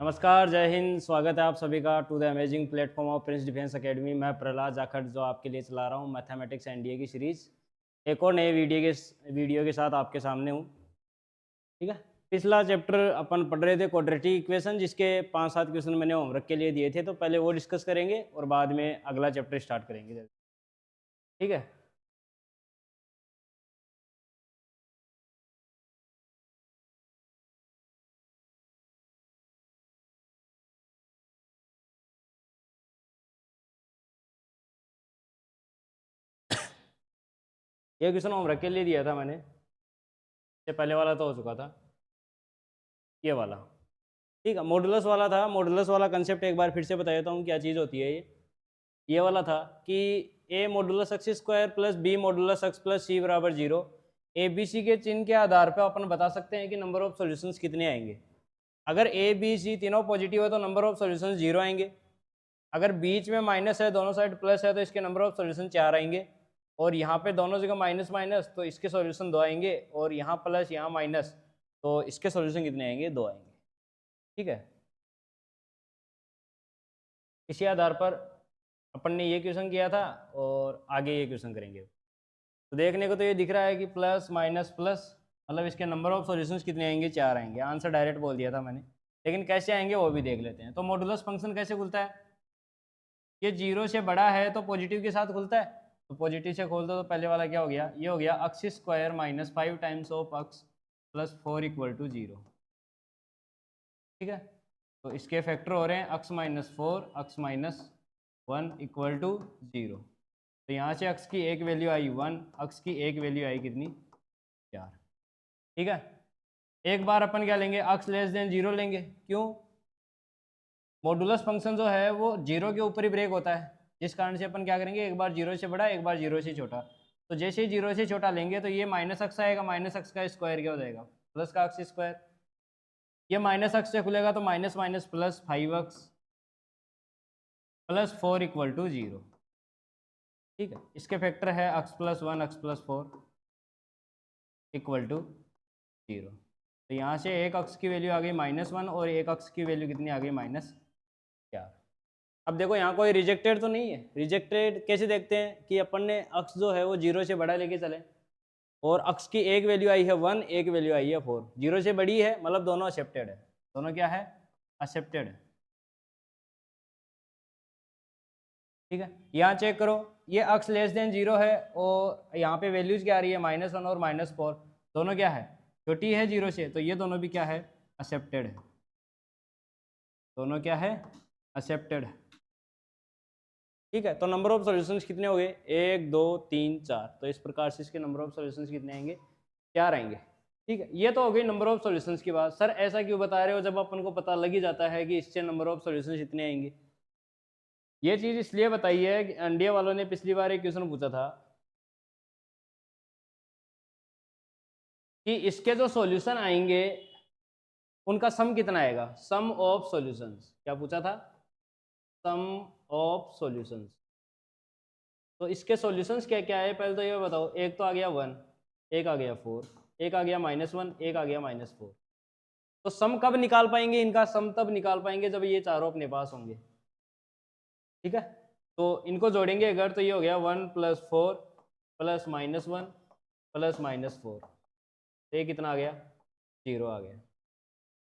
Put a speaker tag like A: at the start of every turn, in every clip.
A: नमस्कार, जय हिंद। स्वागत है आप सभी का to the amazing platform of Prince Defence Academy. मैं प्रहलाद जाखड़ जो आपके लिए चला रहा हूँ मैथमेटिक्स एनडीए की सीरीज़। एक और नए वीडियो के साथ आपके सामने हूँ। ठीक है, पिछला चैप्टर अपन पढ़ रहे थे क्वाड्रेटिक इक्वेशन, जिसके 5-7 क्वेश्चन मैंने होमवर्क के लिए दिए थे। तो पहले वो डिस्कस करेंगे और बाद में अगला चैप्टर स्टार्ट करेंगे। ठीक है, ये क्वेश्चन होमवर्क के लिए दिया था मैंने। ये पहले वाला तो हो चुका था, ये वाला। ठीक है, मॉडुलस वाला था। मॉडुलस वाला कंसेप्ट एक बार फिर से बता देता हूँ क्या चीज़ होती है। ये वाला था कि a modulus x square plus b modulus x plus c बराबर 0। ए बी सी के चिन्ह के आधार पर अपन बता सकते हैं कि नंबर ऑफ सॉल्यूशंस कितने आएंगे। अगर ए बी सी तीनों पॉजिटिव है तो नंबर ऑफ सॉल्यूशंस 0 आएंगे। अगर बीच में माइनस है, दोनों साइड प्लस है, तो इसके नंबर ऑफ सॉल्यूशन 4 आएंगे। और यहाँ पे दोनों जगह माइनस माइनस, तो इसके सॉल्यूशन 2 आएंगे। और यहाँ प्लस यहाँ माइनस, तो इसके सॉल्यूशन कितने आएंगे? 2 आएंगे। ठीक है, इसी आधार पर अपन ने ये क्वेश्चन किया था और आगे ये क्वेश्चन करेंगे। तो देखने को तो ये दिख रहा है कि प्लस माइनस प्लस, मतलब इसके नंबर ऑफ सॉल्यूशंस कितने आएंगे? 4 आएंगे। आंसर डायरेक्ट बोल दिया था मैंने, लेकिन कैसे आएंगे वो भी देख लेते हैं। तो मॉडुलस फंक्शन कैसे खुलता है? ये 0 से बड़ा है तो पॉजिटिव के साथ खुलता है। तो पॉजिटिव से खोल दो तो पहले वाला क्या हो गया? ये हो गया x square minus 5 times of x plus 4 equal to 0। ठीक है, तो इसके फैक्टर हो रहे हैं x minus 4 x minus 1 equal to 0। तो यहाँ से एक्स की एक वैल्यू आई 1, एक्स की एक वैल्यू आई कितनी? 4। ठीक है, एक बार अपन क्या लेंगे? एक्स लेस देन 0 लेंगे। क्यों? मॉडुलस फंक्शन जो है वो 0 के ऊपर ही ब्रेक होता है, जिस कारण से अपन क्या करेंगे? एक बार 0 से बड़ा, एक बार 0 से छोटा। तो जैसे ही 0 से छोटा लेंगे तो ये माइनस एक्स आएगा। माइनस एक्स का स्क्वायर क्या हो जाएगा? प्लस का एक्स स्क्वायर। ये माइनस एक्स से खुलेगा तो minus minus plus 5x plus 4 equal to 0। ठीक है, इसके फैक्टर है x plus 1 x plus 4 equal to 0। तो यहाँ से एक अक्स की वैल्यू आ गई -1 और एक अक्स की वैल्यू कितनी आ गई? -4। अब देखो यहाँ कोई रिजेक्टेड तो नहीं है। रिजेक्टेड कैसे देखते हैं कि अपन ने अक्स जो है वो 0 से बड़ा लेके चले, और अक्स की एक वैल्यू आई है 1, एक वैल्यू आई है 4। 0 से बड़ी है मतलब दोनों एक्सेप्टेड है। दोनों क्या है? एक्सेप्टेड है। ठीक है, यहाँ चेक करो, ये अक्स लेस देन 0 है और यहाँ पे वैल्यूज क्या आ रही है? -1 और -4। दोनों क्या है? छोटी है 0 से, तो ये दोनों भी क्या है? एक्सेप्टेड है। दोनों क्या है? एक्सेप्टेड है। ठीक है, तो नंबर ऑफ सॉल्यूशंस कितने हो गए? 1 2 3 4। तो इस प्रकार से इसके नंबर ऑफ सॉल्यूशंस कितने आएंगे? 4 आएंगे। ठीक है, ये तो हो गई नंबर ऑफ सॉल्यूशंस की बात। सर ऐसा क्यों बता रहे हो जब अपन को पता लग ही जाता है कि इससे नंबर ऑफ सॉल्यूशंस इतने आएंगे? ये चीज़ इसलिए बताई है कि एनडीए वालों ने पिछली बार एक क्वेश्चन पूछा था कि इसके जो सॉल्यूशन आएंगे उनका सम कितना आएगा? सम ऑफ सॉल्यूशंस। क्या पूछा था? सम ऑफ सॉल्यूशंस। तो इसके सॉल्यूशंस क्या क्या है पहले तो ये बताओ। एक तो आ गया 1, एक आ गया 4, एक आ गया -1, एक आ गया -4। तो सम कब निकाल पाएंगे इनका? सम तब निकाल पाएंगे जब ये चारों अपने पास होंगे। ठीक है, तो इनको जोड़ेंगे अगर, तो ये हो गया 1 + 4 + -1 + -4। तो ये कितना आ गया? 0 आ गया।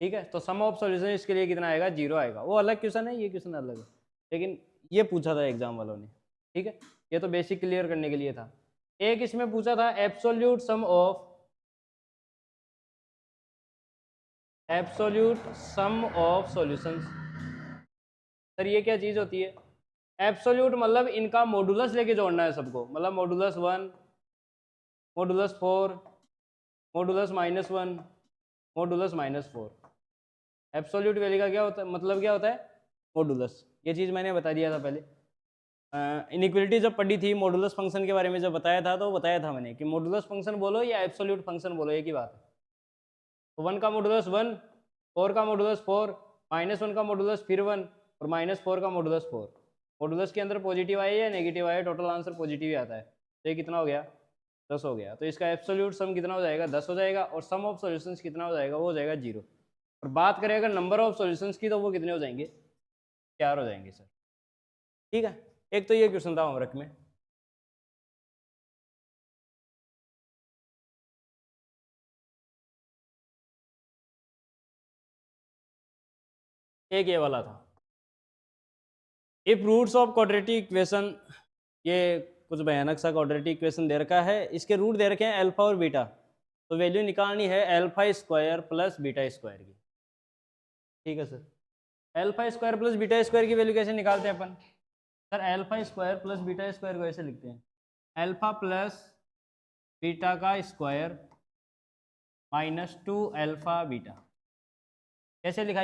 A: ठीक है, तो सम ऑफ सॉल्यूशन इसके लिए कितना आएगा? 0 आएगा। वो अलग क्वेश्चन है, ये क्वेश्चन अलग है, लेकिन ये पूछा था एग्जाम वालों ने। ठीक है, ये तो बेसिक क्लियर करने के लिए था। एक इसमें पूछा था absolute sum of solutions. Sir ये क्या चीज होती है? एब्सोल्यूट मतलब इनका मॉडुलस लेके जोड़ना है सबको, मतलब modulus 1, modulus 4, modulus -1, modulus -4। Absolute value का क्या होता है, मतलब क्या होता है? मॉडुलस। ये चीज़ मैंने बता दिया था पहले। इनइक्वलिटी जब पढ़ी थी, मॉडुलस फंक्शन के बारे में जब बताया था, तो बताया था मैंने कि मॉडुलस फंक्शन बोलो या एब्सोल्यूट फंक्शन बोलो, एक ही बात है। तो 1 का मॉडुलस 1, 4 का मॉडुलस 4, -1 का मॉडुलस फिर 1 और -4 का मॉडुलस 4। मॉडुलस के अंदर पॉजिटिव आए या नेगेटिव आए, टोटल आंसर पॉजिटिव ही आता है। तो ये कितना हो गया? 10 हो गया। तो इसका एब्सोल्यूट सम कितना हो जाएगा? 10 हो जाएगा। और सम ऑफ सॉल्यूशंस कितना हो जाएगा? वो हो जाएगा 0। और बात करें अगर नंबर ऑफ सॉल्यूशंस की तो वो कितने हो जाएंगे, 4 हो जाएंगे सर। ठीक है, एक तो ये क्वेश्चन था होमवर्क में। एक ये वाला था, if roots of quadratic equation, ये कुछ भयानक सा क्वाड्रेटिक इक्वेशन दे रखा है, इसके रूट दे रखे हैं अल्फा और बीटा, तो वैल्यू निकालनी है alpha square plus beta square की। ठीक है sir, alpha square plus beta square की वैल्यू कैसे निकालते हैं अपन? Sir alpha square plus beta square को ऐसे लिखते हैं, अल्फा प्लस बीटा का स्क्वायर माइनस 2 अल्फा बीटा। कैसे लिखा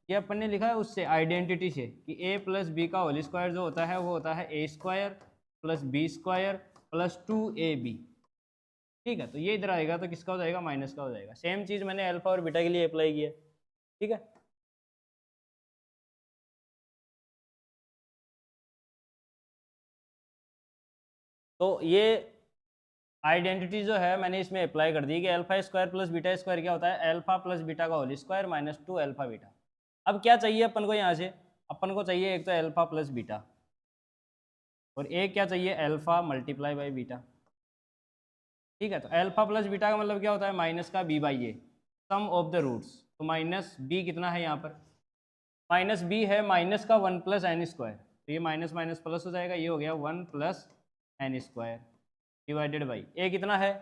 A: ये अपन ने लिखा है उससे, आइडेंटिटी से, कि a प्लस बी का होल स्क्वायर जो होता है वो होता है a square plus b square plus 2ab। ठीक है, तो ये इधर आएगा तो किसका हो जाएगा, माइनस का हो जाएगा। सेम चीज़ मैंने अल्फा और बीटा के लिए अप्लाई किया। ठीक है, तो ये आइडेंटिटी जो है मैंने इसमें अप्लाई कर दी कि alpha square plus beta square क्या होता है, अल्फा प्लस बीटा का whole square minus 2 alpha beta. अब क्या चाहिए अपन को यहाँ से, अपन को चाहिए एक तो अल्फा प्लस बीटा, और एक क्या चाहिए, अल्फा मल्टीप्लाई बाई बीटा। ठीक है, तो अल्फा प्लस बीटा का मतलब क्या होता है, माइनस का b by a, sum of the roots. तो माइनस बी कितना है यहाँ पर, माइनस बी है माइनस का 1 प्लस एन स्क्वायर, तो ये माइनस माइनस प्लस हो जाएगा, ये हो गया 1 plus n square divided by a कितना है,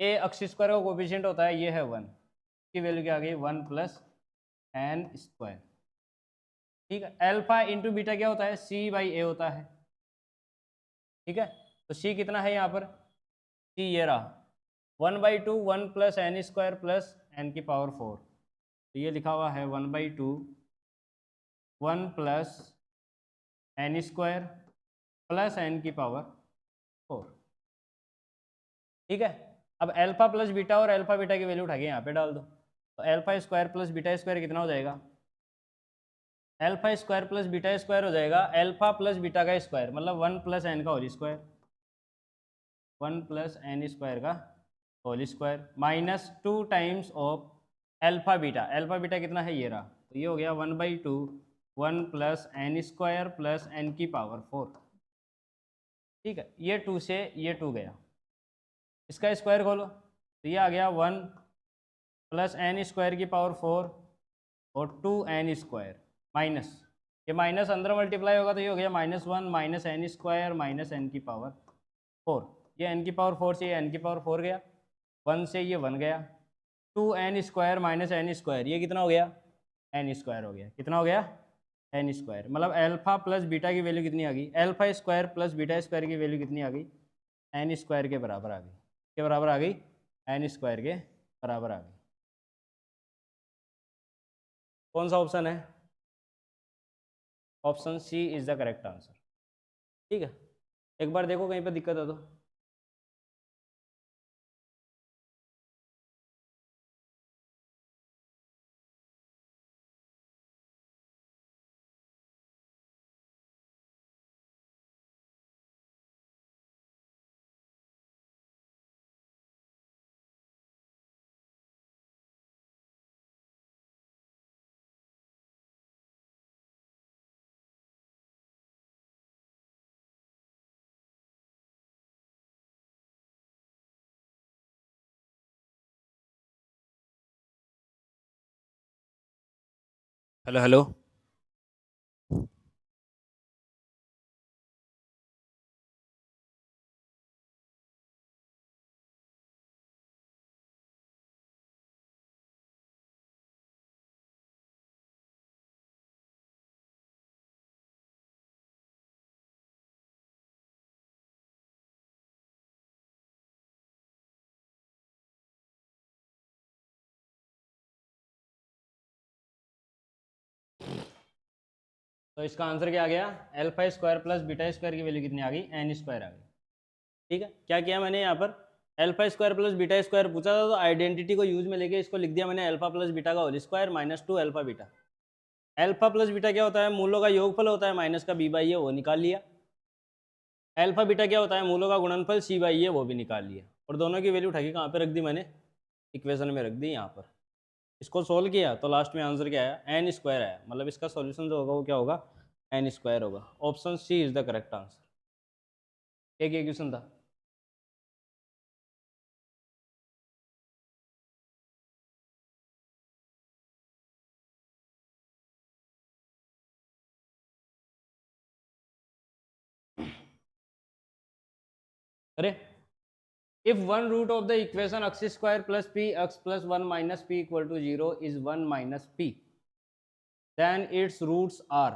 A: ए अक्ष स्क्वायर का कोफिशिएंट होता है, ये है 1, की वैल्यू क्या आ गई 1 प्लस एन स्क्वायर। ठीक है, अल्फा इंटू बीटा क्या होता है, सी बाई ए होता है। ठीक है, तो सी कितना है यहाँ पर, सी ये रहा 1/2 1 plus n square plus n की पावर 4, तो ये लिखा हुआ है 1/2 1 plus n square plus n की पावर 4। ठीक है, अब अल्फा प्लस बीटा और अल्फा बीटा की वैल्यू उठा के यहाँ पे डाल दो, तो alpha square plus beta square कितना हो जाएगा, alpha square plus beta square हो जाएगा अल्फा प्लस बीटा का स्क्वायर, मतलब 1 प्लस एन का whole square, 1 plus n square का whole square minus 2 times of alpha beta. Alpha beta कितना है, ये रहा, तो ये हो गया 1/2 1 plus n square plus n की पावर 4। ठीक है, ये 2 से ये 2 गया, इसका स्क्वायर खोलो तो ये आ गया 1 प्लस एन स्क्वायर की पावर 4 और 2 एन स्क्वायर माइनस, ये माइनस अंदर मल्टीप्लाई होगा तो ये हो गया -1 minus n square minus n की पावर 4। ये एन की पावर 4 से ये एन की पावर 4 गया, 1 से ये 1 गया, 2 n square minus n square, ये कितना हो गया, एन स्क्वायर हो गया। कितना हो गया, एन स्क्वायर, मतलब अल्फा प्लस बीटा की वैल्यू कितनी आ गई, alpha square plus beta square की वैल्यू कितनी आ गई, एन स्क्वायर के बराबर आ गई। के बराबर आ गई, एन स्क्वायर के बराबर आ गई। कौन सा ऑप्शन है, option C is the correct answer. ठीक है, एक बार देखो कहीं पर दिक्कत है तो। हेलो हेलो, तो इसका आंसर क्या आ गया, alpha square plus beta square की वैल्यू कितनी आ गई, एन स्क्वायर आ गई। ठीक है, क्या किया मैंने यहाँ पर, alpha square plus beta square पूछा था तो आइडेंटिटी को यूज में लेके इसको लिख दिया मैंने अल्फा प्लस बीटा का whole square minus 2 alpha beta. Alpha plus beta क्या होता है, मूलों का योगफल होता है, माइनस का बी बाई ए वो निकाल लिया। अल्फा बीटा क्या होता है, मूलों का गुणनफल सी बाई ए वो भी निकाल लिया, और दोनों की वैल्यू उठा के कहाँ पे रख दी मैंने, इक्वेशन में रख दी यहाँ पर। इसको सोल्व किया तो लास्ट में आंसर क्या आया, एन स्क्वायर आया, मतलब इसका सॉल्यूशन जो होगा वो क्या होगा, एन स्क्वायर होगा। Option C is the correct answer. एक ये क्वेश्चन था। अरे, if one root of the equation x square plus p x plus 1 minus p equal to 0 is 1 minus p, then its roots are,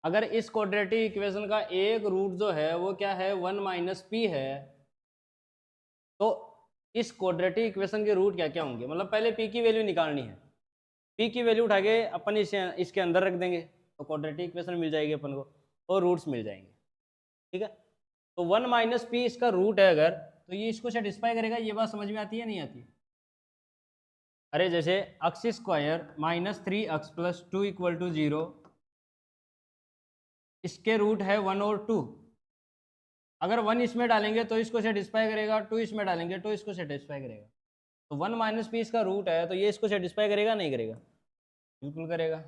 A: अगर इस quadratic equation का एक root जो है वो क्या है, 1 माइनस पी है, तो इस क्वाड्रेटिक इक्वेशन के रूट क्या क्या होंगे, मतलब पहले पी की वैल्यू निकालनी है। पी की वैल्यू उठा के अपन इसके अंदर रख देंगे तो क्वाड्रेटिक इक्वेशन मिल जाएगी अपन को और रूट्स मिल जाएंगे। ठीक है, तो 1 माइनस पी इसका रूट है अगर, तो ये इसको सेटिस्फाई करेगा। ये बात समझ में आती है नहीं आती? अरे जैसे x square minus 3x plus 2 equal to 0, इसके रूट है 1 और 2। अगर 1 इसमें डालेंगे तो इसको सेटिस्फाई करेगा, 2 इसमें डालेंगे तो इसको सेटिस्फाई करेगा। तो 1 माइनस पी इसका रूट है, तो ये इसको सेटिस्फाई करेगा नहीं करेगा? बिल्कुल करेगा।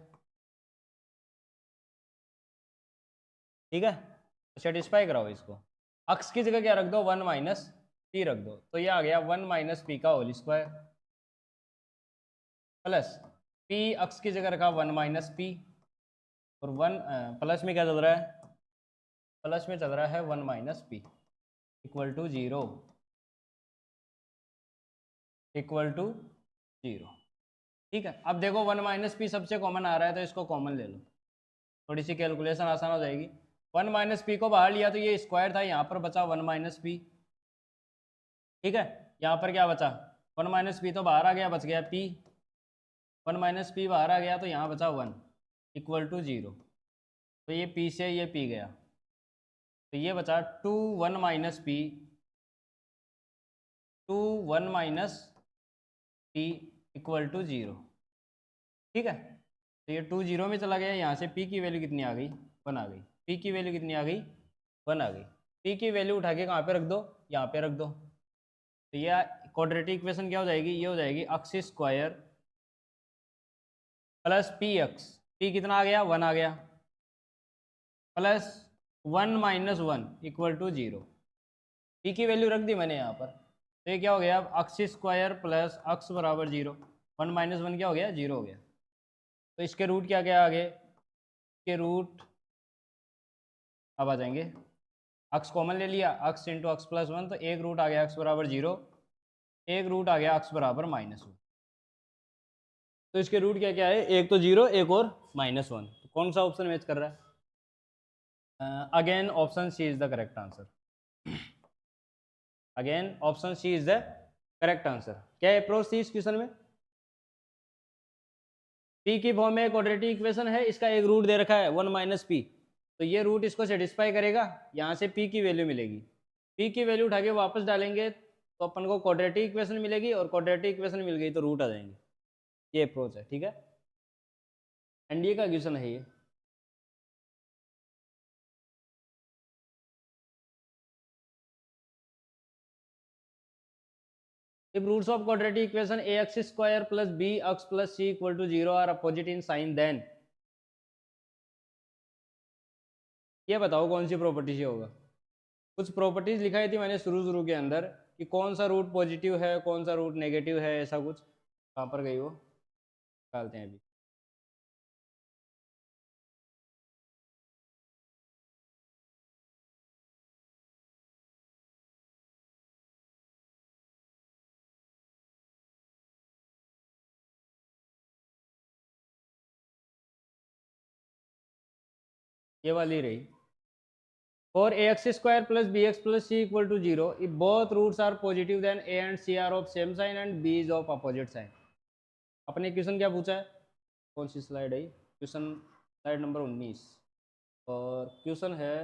A: ठीक है, तो सेटिस्फाई कराओ इसको। अक्स की जगह क्या रख दो, 1 माइनस पी रख दो, तो ये आ गया 1 माइनस पी का होल स्क्वायर प्लस पी अक्स की जगह रखा 1 माइनस पी, और 1 प्लस में क्या चल रहा है, प्लस में चल रहा है 1 minus p equal to 0, equal to 0। ठीक है, अब देखो 1 माइनस पी सबसे कॉमन आ रहा है तो इसको कॉमन ले लो, थोड़ी सी कैलकुलेशन आसान हो जाएगी। 1 माइनस पी को बाहर लिया तो ये स्क्वायर था, यहाँ पर बचा 1 माइनस पी। ठीक है, यहाँ पर क्या बचा, 1 माइनस पी तो बाहर आ गया, बच गया पी। 1 माइनस पी बाहर आ गया तो यहाँ बचा 1 इक्वल टू 0, तो ये पी से ये पी गया, तो ये बचा 2 1 minus p, 2 1 minus p equal to 0। ठीक है, तो ये 2 0 में चला गया, यहाँ से पी की वैल्यू कितनी आ गई, 1 आ गई। पी की वैल्यू कितनी आ गई, 1 आ गई। पी की वैल्यू उठा के कहाँ पे रख दो, यहाँ पे रख दो, तो ये क्वाड्रेटिक इक्वेशन क्या हो जाएगी, ये हो जाएगी x square plus p x, p कितना आ गया, 1 आ गया, plus 1 minus 1 equal to 0। P की वैल्यू रख दी मैंने यहाँ पर, तो ये क्या हो गया, एक्स स्क्वायर प्लस एक्स बराबर 0, 1 माइनस 1 क्या हो गया, 0 हो गया। तो इसके रूट क्या क्या आगे, इसके रूट अब आ जाएंगे, एक्स कॉमन ले लिया, एक्स इंटू एक्स प्लस 1, तो एक रूट आ गया एक्स बराबर 0, एक रूट आ गया एक्स बराबर -1। तो इसके रूट क्या क्या है, एक तो 0, एक और -1, तो कौन सा ऑप्शन मैच कर रहा है? Again option C is the correct answer. Again option C is the correct answer. क्या अप्रोच थी इस क्वेश्चन में? पी की फॉर्म में क्वाड्रेटिक इक्वेशन है, इसका एक रूट दे रखा है 1 माइनस पी, तो ये रूट इसको सेटिस्फाई करेगा, यहाँ से पी की वैल्यू मिलेगी। पी की वैल्यू उठा के वापस डालेंगे तो अपन को क्वाड्रेटिक इक्वेशन मिलेगी, और क्वाड्रेटिक इक्वेशन मिल गई तो रूट आ जाएंगे। ये अप्रोच है। ठीक है, एनडीए का क्वेश्चन है ये। If roots of quadratic equation ax square plus bx plus c equal to 0 are opposite in sign, then ये बताओ कौन सी प्रॉपर्टी से होगा। कुछ प्रॉपर्टीज लिखाई थी मैंने शुरू शुरू के अंदर कि कौन सा रूट पॉजिटिव है, कौन सा रूट नेगेटिव है, ऐसा कुछ। कहाँ पर गई वो, निकालते हैं अभी। ये वाली रही, for ax square plus bx plus c equal to 0 if both roots are positive then a and c are of same sign and b is of opposite sign। अपने क्वेश्चन क्या पूछा है, कौन सी स्लाइड है, क्वेश्चन स्लाइड नंबर 19, और question है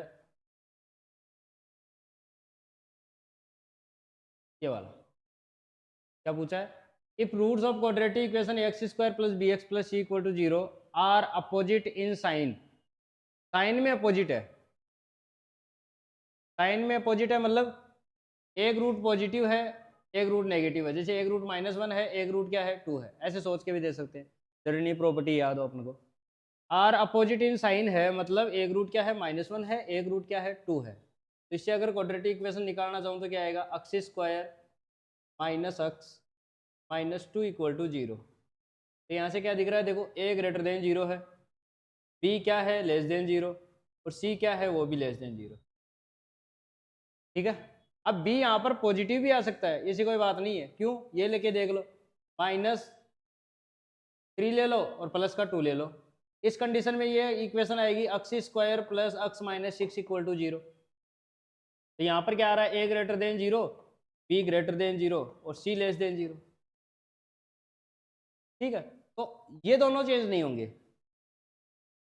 A: ये वाला। क्या पूछा है, if roots of quadratic equation x square plus b x plus c equal to 0 are opposite in sign, sign में अपोजिट है, साइन में अपोजिट है मतलब एक रूट पॉजिटिव है, एक रूट नेगेटिव है, जैसे एक रूट -1 है, एक रूट क्या है 2 है, ऐसे सोच के भी दे सकते हैं। जरूरी नहीं प्रॉपर्टी याद हो अपन को। आर अपोजिट इन साइन है, मतलब एक रूट क्या है -1 है, एक रूट क्या है 2 है। तो इससे अगर क्वाड्रेटिक इक्वेशन निकालना चाहूँ तो क्या आएगा, x square minus x minus 2 equal to 0। तो यहाँ से क्या दिख रहा है, देखो ए ग्रेटर देन 0 है, बी क्या है लेस देन 0, और सी क्या है वो भी लेस देन 0। ठीक है। अब बी यहाँ पर पॉजिटिव भी आ सकता है, ऐसी कोई बात नहीं है। क्यों, ये लेके देख लो, -3 ले लो और प्लस का 2 ले लो। इस कंडीशन में ये इक्वेशन आएगी x square plus x minus 6 equal to 0। तो यहाँ पर क्या आ रहा है, a greater than 0, b greater than 0 और सी लेस देन 0। ठीक है। तो ये दोनों चेंज नहीं होंगे,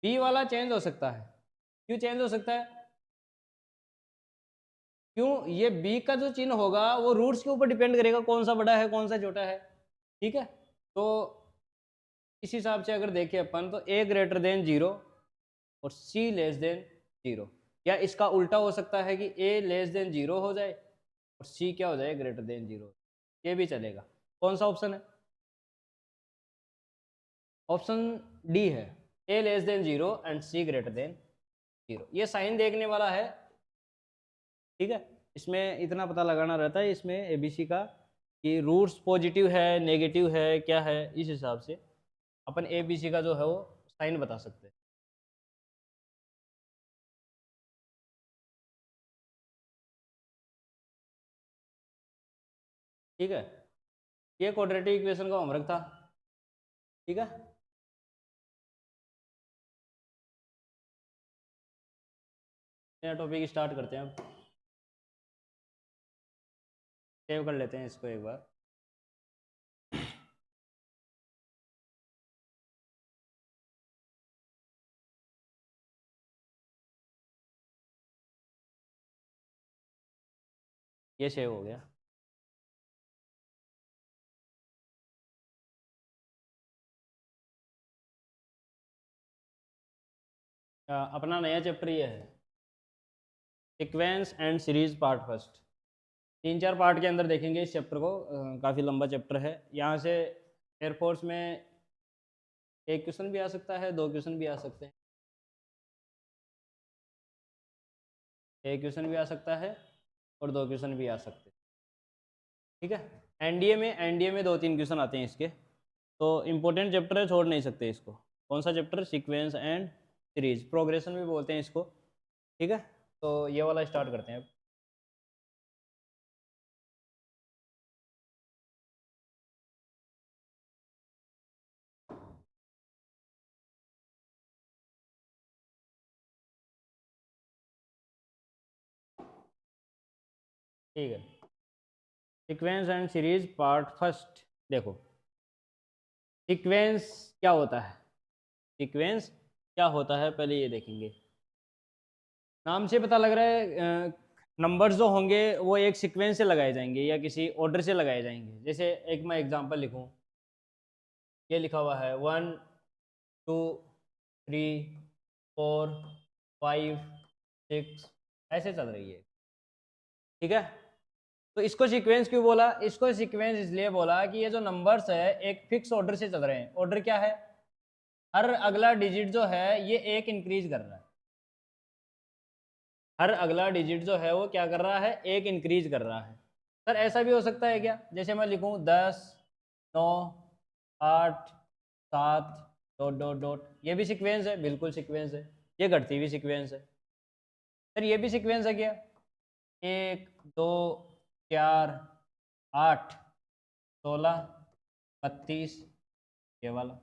A: बी वाला चेंज हो सकता है। क्यों चेंज हो सकता है, क्यों, ये बी का जो चिन्ह होगा वो रूट्स के ऊपर डिपेंड करेगा, कौन सा बड़ा है कौन सा छोटा है। ठीक है। तो इस हिसाब से अगर देखें अपन तो ए ग्रेटर देन 0 और सी लेस देन 0, या इसका उल्टा हो सकता है कि ए लेस देन 0 हो जाए और सी क्या हो जाए, ग्रेटर देन 0। ये भी चलेगा। कौन सा ऑप्शन है, ऑप्शन डी है, a less than 0 and c greater than 0। ये साइन देखने वाला है। ठीक है। इसमें इतना पता लगाना रहता है इसमें एबीसी का कि रूट्स पॉजिटिव है नेगेटिव है क्या है, इस हिसाब से अपन एबीसी का जो है वो साइन बता सकते हैं। ठीक है। ये क्वाड्रेटिक इक्वेशन का होमवर्क था। ठीक है। नया टॉपिक स्टार्ट करते हैं अब। सेव कर लेते हैं इसको एक बार। ये सेव हो गया। अपना नया चैप्टर ये है, sequence and series part first. 3-4 part के अंदर देखेंगे इस चैप्टर को। काफ़ी लंबा चैप्टर है। यहाँ से एयरफोर्स में एक क्वेश्चन भी आ सकता है, 2 क्वेश्चन भी आ सकते हैं। एक क्वेश्चन भी आ सकता है और 2 क्वेश्चन भी आ सकते हैं। ठीक है। एनडीए में 2-3 क्वेश्चन आते हैं इसके। तो इम्पोर्टेंट चैप्टर है, छोड़ नहीं सकते इसको। कौन सा chapter, sequence and series, progression भी बोलते हैं इसको। ठीक है। तो ये वाला स्टार्ट करते हैं अब। ठीक है। Sequence and series part first. देखो सीक्वेंस क्या होता है, सीक्वेंस क्या होता है पहले ये देखेंगे। नाम से पता लग रहा है नंबर्स जो होंगे वो एक सीक्वेंस से लगाए जाएंगे या किसी ऑर्डर से लगाए जाएंगे। जैसे एक मैं एग्जांपल लिखूं, ये लिखा हुआ है 1 2 3 4 5 6, ऐसे चल रही है। ठीक है। तो इसको सीक्वेंस क्यों बोला, इसको सीक्वेंस इसलिए बोला कि ये जो नंबर्स है एक फिक्स ऑर्डर से चल रहे हैं। ऑर्डर क्या है, हर अगला डिजिट जो है ये एक इंक्रीज कर रहा है। हर अगला डिजिट जो है वो क्या कर रहा है, एक इंक्रीज कर रहा है। सर ऐसा भी हो सकता है क्या, जैसे मैं लिखूं 10 9 8 7 डॉट डॉट डॉट, ये भी सीक्वेंस है, बिल्कुल सीक्वेंस है। ये घटती हुई सीक्वेंस है। सर ये भी सीक्वेंस है क्या, 1 2 4 8 16 32, ये वाला।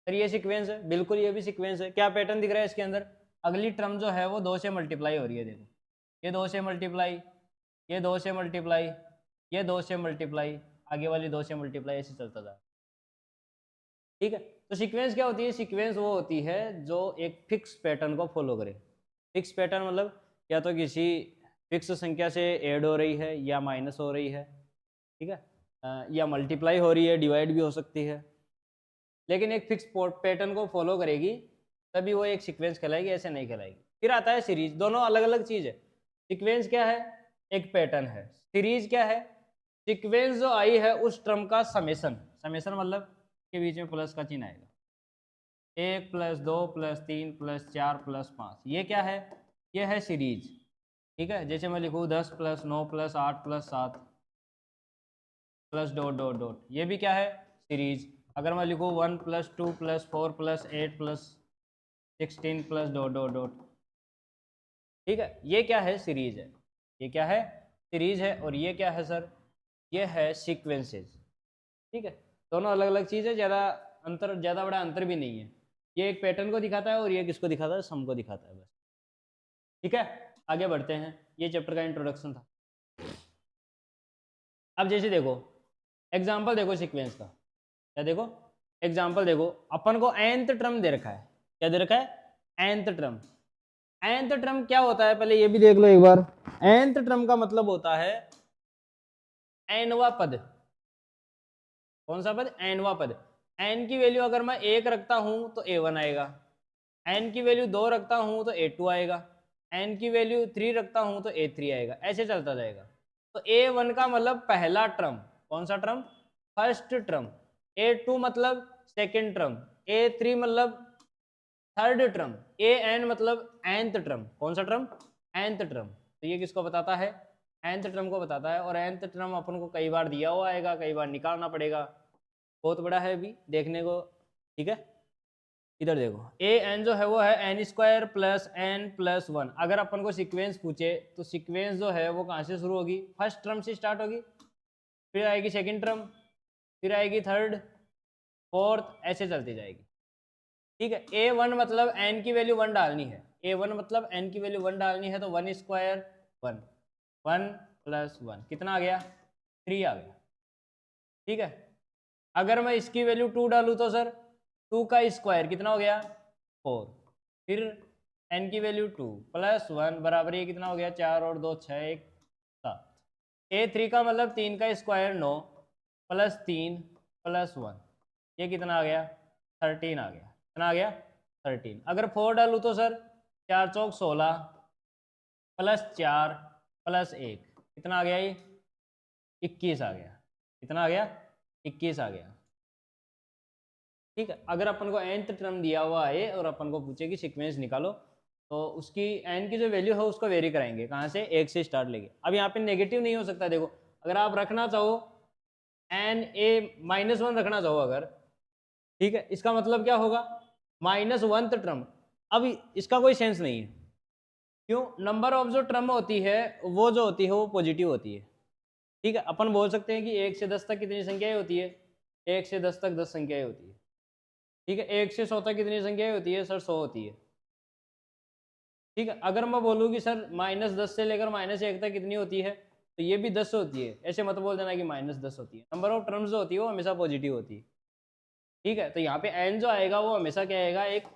A: सर ये सीक्वेंस है, बिल्कुल ये भी सीक्वेंस है। क्या पैटर्न दिख रहा है इसके अंदर, अगली टर्म जो है वो 2 से मल्टीप्लाई हो रही है। देखो ये 2 से मल्टीप्लाई, ये 2 से मल्टीप्लाई, ये 2 से मल्टीप्लाई, आगे वाली 2 से मल्टीप्लाई, ऐसे चलता जा। ठीक है। तो सीक्वेंस क्या होती है, सीक्वेंस वो होती है जो एक फिक्स पैटर्न को फॉलो करे। फिक्स पैटर्न मतलब या तो किसी फिक्स संख्या से ऐड हो रही है या माइनस हो रही है। ठीक है। या मल्टीप्लाई हो रही है, डिवाइड भी हो सकती है, लेकिन एक फिक्स पैटर्न को फॉलो करेगी तभी वो एक सीक्वेंस कहलाएगी, ऐसे नहीं कहलाएगी। फिर आता है सीरीज, दोनों अलग अलग चीज़ है। सीक्वेंस क्या है, एक पैटर्न है। सीरीज क्या है, सीक्वेंस जो आई है उस टर्म का समेशन, समेशन मतलब के बीच में प्लस का चिन्ह आएगा, 1 प्लस 2 प्लस 3 प्लस 4 प्लस 5, ये क्या है, ये है सीरीज। ठीक है, जैसे मैं लिखूँ 10 plus 9 plus 8 plus 7 plus dot dot dot, ये भी क्या है, सीरीज। अगर मैं लिखूँ 1 plus 2 plus 4 plus 8 plus 16 plus dot dot dot, ठीक है, ये क्या है, सीरीज है। ये क्या है, सीरीज है। और ये क्या है सर, ये है सीक्वेंसेस। ठीक है, दोनों अलग अलग चीज़ है, ज़्यादा बड़ा अंतर भी नहीं है। ये एक पैटर्न को दिखाता है और ये किसको दिखाता है, सम को दिखाता है बस। ठीक है, आगे बढ़ते हैं, ये चैप्टर का इंट्रोडक्शन था। अब जैसे देखो एग्जाम्पल देखो सीक्वेंस का, क्या देखो एग्जाम्पल देखो, अपन को nth टर्म दे रखा है, क्या दे रखा है, nth टर्म। nth टर्म क्या होता है, पहले ये भी देख लो एक बार। nth टर्म का मतलब होता है nवा पद। कौन सा पद, nवा पद। n की वैल्यू अगर मैं 1 रखता हूं तो a1 आएगा, n की वैल्यू 2 रखता हूं तो a2 आएगा, n की वैल्यू 3 रखता हूं तो a3 आएगा, ऐसे चलता जाएगा। तो a1 का मतलब पहला टर्म, कौन सा टर्म, फर्स्ट टर्म। a2 मतलब सेकंड टर्म, a3 मतलब थर्ड टर्म, an मतलब nth टर्म, कौन सा टर्म, nth टर्म। तो ये किसको बताता है, nth टर्म को बताता है। और nth टर्म अपन को कई बार दिया हुआ आएगा, कई बार निकालना पड़ेगा, बहुत बड़ा है अभी देखने को। ठीक है, इधर देखो an जो है वो है n square plus n plus 1। अगर अपन को सीक्वेंस पूछे तो सीक्वेंस जो है वो कहाँ से शुरू होगी, फर्स्ट टर्म से स्टार्ट होगी, फिर आएगी सेकंड टर्म, फिर आएगी थर्ड, फोर्थ, ऐसे चलती जाएगी। ठीक है, a1 मतलब n की वैल्यू 1 डालनी है, a1 मतलब n की वैल्यू 1 डालनी है, तो 1 स्क्वायर 1, 1 प्लस 1 कितना आ गया, 3 आ गया। ठीक है, अगर मैं इसकी वैल्यू 2 डालूँ तो सर 2 का स्क्वायर कितना हो गया, 4, फिर n की वैल्यू 2 प्लस 1 बराबर ये कितना हो गया, 4 और 2 6 1 7। a3 का मतलब 3 का स्क्वायर 9 प्लस 3 प्लस 1, ये कितना आ गया, 13 आ गया। कितना आ गया, 13। अगर 4 डालूँ तो सर 4 चौक 16 प्लस 4 प्लस 1 कितना आ गया, ये 21 आ गया। कितना आ गया, 21 आ गया। ठीक है, अगर अपन को nth टर्म दिया हुआ है और अपन को पूछे कि सीक्वेंस निकालो, तो उसकी n की जो वैल्यू है उसको वेरी कराएंगे, कहाँ से, 1 से स्टार्ट लेंगे। अब यहाँ पे नेगेटिव नहीं हो सकता, देखो अगर आप रखना चाहो n a-1 रखना चाहो अगर, ठीक है, इसका मतलब क्या होगा, -1th टर्म। अब इसका कोई सेंस नहीं है, क्यों, नंबर ऑफ जो टर्म होती है वो जो होती है वो पॉजिटिव होती है। ठीक है, अपन बोल सकते हैं कि 1 से 10 तक कितनी संख्याएं होती है, 1 से 10 तक 10 संख्याएं होती है। ठीक है, 1 से 100 तक कितनी संख्याएं होती है सर, 100 होती है। ठीक है, अगर मैं बोलूँ कि सर -10 से लेकर -1 तक कितनी होती है, तो ये भी 10 होती है। ऐसे मत बोल देना कि -10 होती है, नंबर ऑफ टर्म्स जो होती है वो हमेशा पॉजिटिव होती है। ठीक है, तो यहाँ पे n जो आएगा वो हमेशा क्या आएगा, एक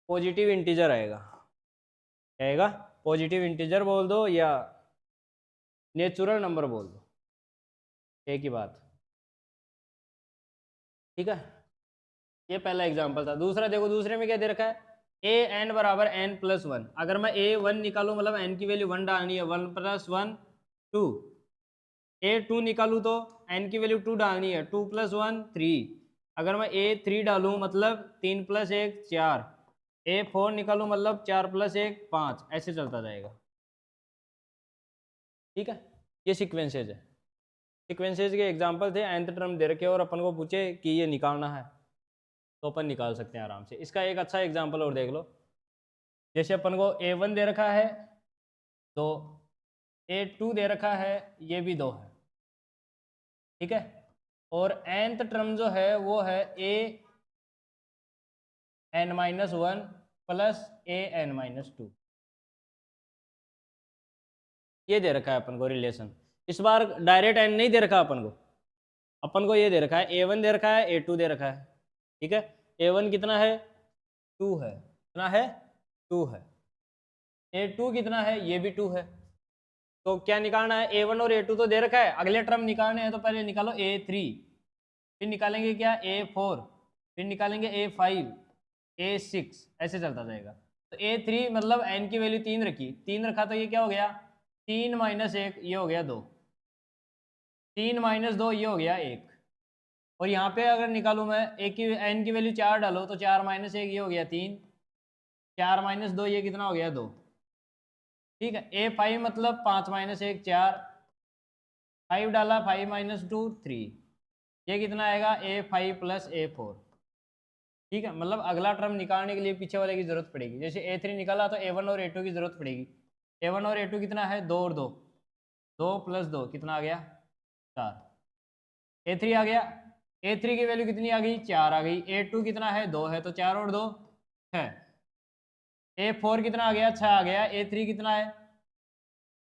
A: पॉजिटिव इंटीजर आएगा। क्या आएगा, पॉजिटिव इंटीजर बोल दो या नेचुरल नंबर बोल दो, एक ही बात। ठीक है, ये पहला एग्जांपल था। दूसरा देखो, दूसरे में क्या दे रखा है, a n बराबर n प्लस 1। अगर मैं a1 निकालूं मतलब n की वैल्यू 1 डालनी है, 1 प्लस 1 2। a2 निकालूं तो n की वैल्यू 2 डालनी है, 2 प्लस 1 3। अगर मैं a3 डालूं मतलब 3 प्लस 1 4। a4 निकालूं मतलब 4 प्लस 1 5, ऐसे चलता जाएगा। ठीक है, ये सीक्वेंसेज है, सीक्वेंसेज के एग्जाम्पल थे, nth टर्म दे रखे और अपन को पूछे कि ये निकालना है तो अपन निकाल सकते हैं आराम से। इसका एक अच्छा एग्जाम्पल और देख लो, जैसे अपन को a1 दे रखा है तो a2 दे रखा है, ये भी 2 है। ठीक है, और nth टर्म जो है वो है an-1 प्लस an-2, ये दे रखा है अपन को रिलेशन। इस बार डायरेक्ट n नहीं दे रखा अपन को ये दे रखा है, a1 दे रखा है, a2 दे रखा है। ठीक है, a1 कितना है, 2 है, कितना है, 2 है। a2 कितना है, ये भी 2 है। तो क्या निकालना है, a1 और a2 तो दे रखा है, अगले टर्म निकालने हैं तो पहले निकालो a3, फिर निकालेंगे क्या, a4, फिर निकालेंगे a5, a6, ऐसे चलता जाएगा। तो a3 मतलब n की वैल्यू 3 रखी, 3 रखा तो ये क्या हो गया, 3 - 1, ये हो गया 2। 3 माइनस 2 ये हो गया 1। और यहाँ पे अगर निकालूँ मैं एक की n की वैल्यू 4 डालो तो 4 माइनस 1 ये हो गया 3, 4 माइनस 2 ये कितना हो गया 2। ठीक है, A5 मतलब 5 माइनस 1 4, 5 डाला 5 माइनस 2 3, ये कितना आएगा A5 प्लस A4। ठीक है, मतलब अगला टर्म निकालने के लिए पीछे वाले की जरूरत पड़ेगी। जैसे A3 निकाला तो A1 और A2 की जरूरत पड़ेगी। A1 और A2 कितना है 2 और 2, 2 प्लस 2 कितना आ गया 4। A3 आ गया, A3 की वैल्यू कितनी आ गई 4 आ गई। A2 कितना है 2 है तो 4 और 2 6। A4 कितना आ गया 6 आ गया। A3 कितना है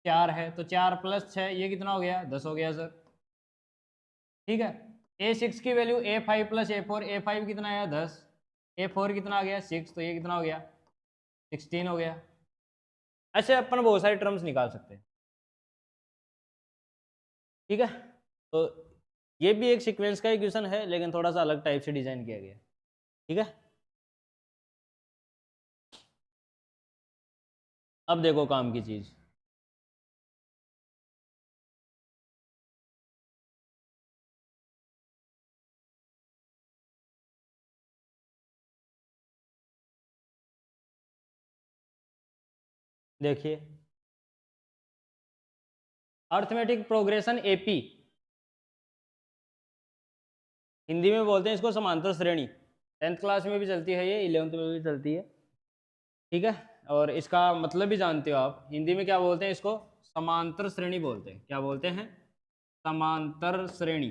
A: 4 है तो 4 प्लस 6 ये कितना हो गया 10 हो गया सर। ठीक है, A6 की value A5 plus A4, A5 कितना आया 10, A4 कितना आ गया 6 तो ये कितना हो गया 16 हो गया। ऐसे अपन बहुत सारे टर्म्स निकाल सकते हैं। ठीक है, तो ये भी एक सीक्वेंस का इक्वेशन है लेकिन थोड़ा सा अलग टाइप से डिजाइन किया गया है। ठीक है, अब देखो काम की चीज। देखिए, अर्थमेटिक प्रोग्रेशन एपी, हिंदी में बोलते हैं इसको समांतर श्रेणी। 10th क्लास में भी चलती है ये, 11th में भी चलती है। ठीक है, और इसका मतलब भी जानते हो आप, हिंदी में क्या बोलते हैं इसको समांतर श्रेणी बोलते हैं। क्या बोलते हैं समांतर श्रेणी।